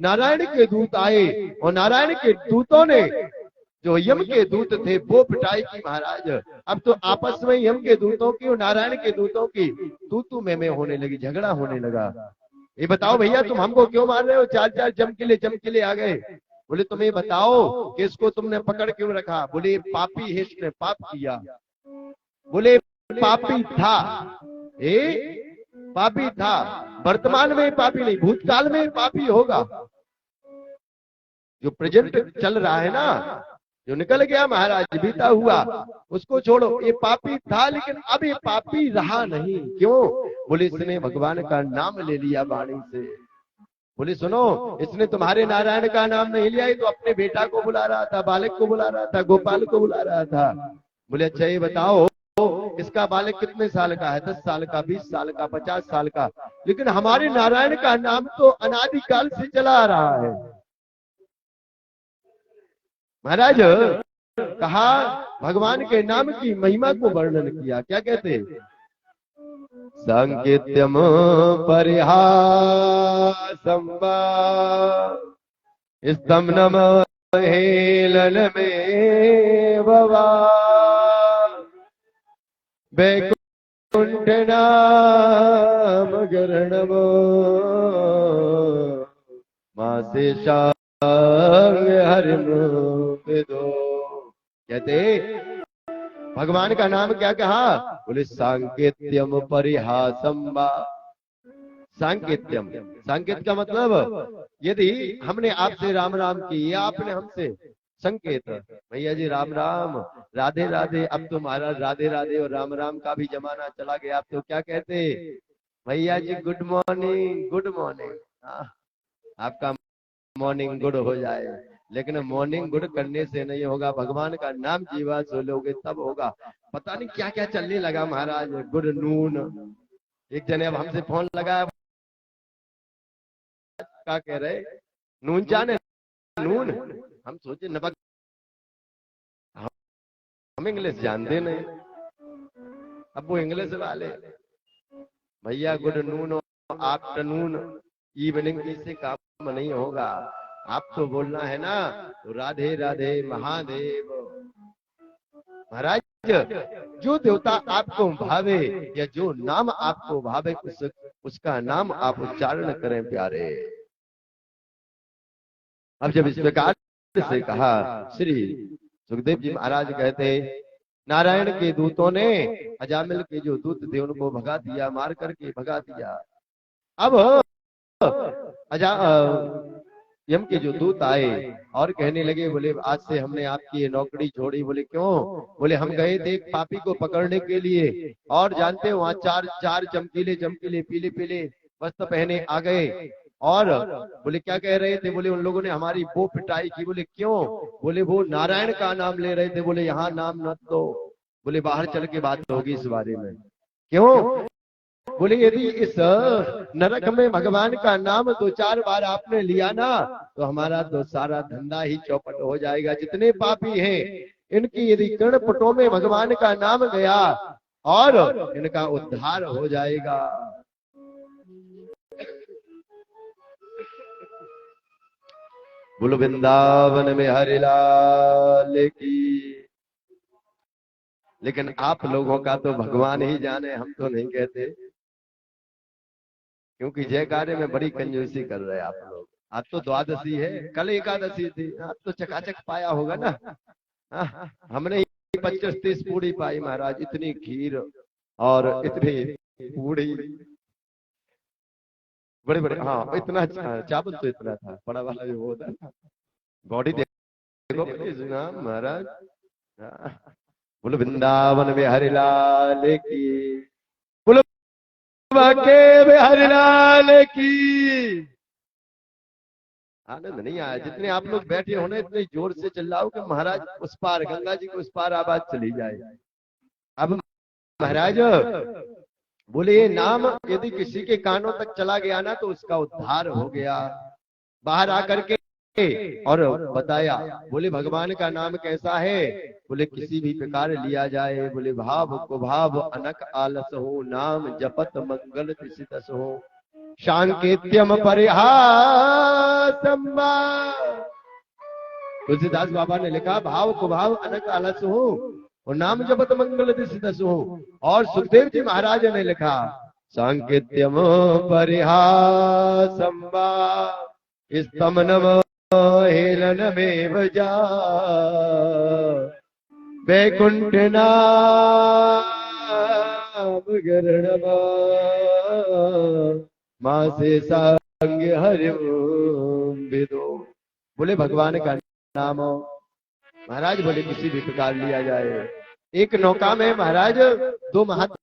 नारायण के दूत आए, और नारायण के दूतों ने जो यम के दूत थे वो पिटाई की महाराज। अब तो आपस में यम के दूतों की और नारायण के दूतों की तू में होने लगी, झगड़ा होने लगा। ये बताओ भैया तुम हमको क्यों मार रहे हो? 4 चमकीले आ गए। बोले तुम ये बताओ कि इसको तुमने पकड़ क्यों रखा? बोले पापी है, इसने पाप किया। बोले पापी था, पापी था, वर्तमान में पापी नहीं, भूतकाल में पापी होगा। जो प्रेजेंट चल रहा है ना, जो निकल गया महाराज, बीता हुआ, उसको छोड़ो। ये पापी था लेकिन अब ये पापी रहा नहीं। क्यों? बोले इसने भगवान का नाम ले लिया वाणी से। बोले सुनो, इसने तुम्हारे नारायण का नाम नहीं लिया, तो अपने बेटा को बुला रहा था, बालक को बुला रहा था, गोपाल को बुला रहा था। बोले अच्छा ये बताओ इसका बालक कितने साल का है? 10 साल का, 20 साल का, 50 साल का, लेकिन हमारे नारायण का नाम तो अनादिकाल से चला आ रहा है। महाराज कहा, भगवान के नाम की महिमा को वर्णन किया। क्या कहते? सांकेत्यम परिहासं वा स्तम्भनम हेलनमेव वा वैकुंठनाम गरणमो मासेशांग हरिमृदो। कहते भगवान का नाम क्या कहा? बोले सांकेत्यम परिहासम वा। सांकेत्यम, सांकेत का मतलब यदि हमने आपसे राम राम की या आपने हमसे संकेत, भैया जी राम राम, राधे राधे। अब तो महाराज राधे राधे और राम राम का भी जमाना चला गया। आप तो क्या कहते भैया जी, गुड मॉर्निंग गुड मॉर्निंग। आपका मॉर्निंग गुड हो जाए, लेकिन मॉर्निंग गुड करने से नहीं होगा। भगवान का नाम जीवा सो लोगे तब होगा। पता नहीं क्या क्या चलने लगा महाराज। गुड नून, एक जने अब हमसे फोन लगाया, क्या कह रहे? नून जाने नून। हम सोचे नमक, हम इंग्लिश जानते नहीं। अब वो इंग्लिश वाले भैया गुड नून आफ्टरनून इवनिंग से काम नहीं होगा। आप तो बोलना है ना, तो राधे राधे महादेव। महाराज जो देवता आपको भावे या जो नाम आपको भावे उसका नाम आप उच्चारण करें प्यारे। अब जब इस प्रकार से कहा, श्री सुखदेव जी महाराज कहते नारायण के दूतों ने अजामिल के जो दूत थे उनको भगा दिया, मार करके भगा दिया। अब यम के जो दूत आए और कहने लगे, बोले आज से हमने आपकी ये नौकरी छोड़ी। बोले क्यों? बोले हम गए थे एक पापी को पकड़ने के लिए, और जानते हो वहां चार चमकीले चमकीले पीले पीले वस्त्र पहने आ गए। और बोले क्या कह रहे थे? बोले उन लोगों ने हमारी वो पिटाई की। बोले क्यों? बोले वो नारायण का नाम ले रहे थे। बोले यहाँ नाम न दो, बोले बाहर चल के बात होगी इस बारे में। क्यों? बोले यदि इस नरक में भगवान का नाम 2-4 बार आपने लिया ना, तो हमारा तो सारा धंधा ही चौपट हो जाएगा। जितने पापी हैं इनकी यदि कर्णपुटों में भगवान का नाम गया और इनका उद्धार हो जाएगा। बोलो वृंदावन में हरिलाल की। लेकिन आप लोगों का तो भगवान ही जाने, हम तो नहीं कहते, क्योंकि जयकारे में बड़ी कंजूसी कर रहे हैं आप लोग। आज तो द्वादशी है, कल एकादशी थी, आज तो चकाचक पाया होगा ना। हमने 25-30 पूड़ी पाई महाराज। इतनी खीर और इतनी पूड़ी, बड़े बड़े, हाँ इतना चावल तो इतना था, बड़ा वाला जो होता है। बॉडी देखो महाराज। बोलो वृंदावन में हरिलाल की। बोलो बाके में हरिलाल की। आनंद नहीं आया? जितने आप लोग बैठे होने इतने जोर से चिल्लाओ कि महाराज उस पार गंगा जी को उस पार आवाज चली जाए। अब महाराज बोले ये नाम यदि किसी के कानों तक चला गया ना, तो उसका उद्धार हो गया। बाहर आकर के और बताया, बोले भगवान का नाम कैसा है? बोले किसी भी प्रकार लिया जाए। बोले भाव को भाव अनक आलस हो, नाम जपत मंगल सिदस हो। सांकेत्यम परिहासम वा। तुलसीदास बाबा ने लिखा भाव को भाव अनक आलस हो और नाम जपत मंगल सिदस हो। और सुखदेव जी महाराज ने लिखा सांकेत्यम परिहासम वा स्तमनम हेलनमेव जा। वैकुंठ नाम गरणम मासे सांग हरिदो। बोले भगवान का नाम महाराज, बोले किसी भी प्रकार लिया जाए। एक नौका में महाराज 2 महात्मा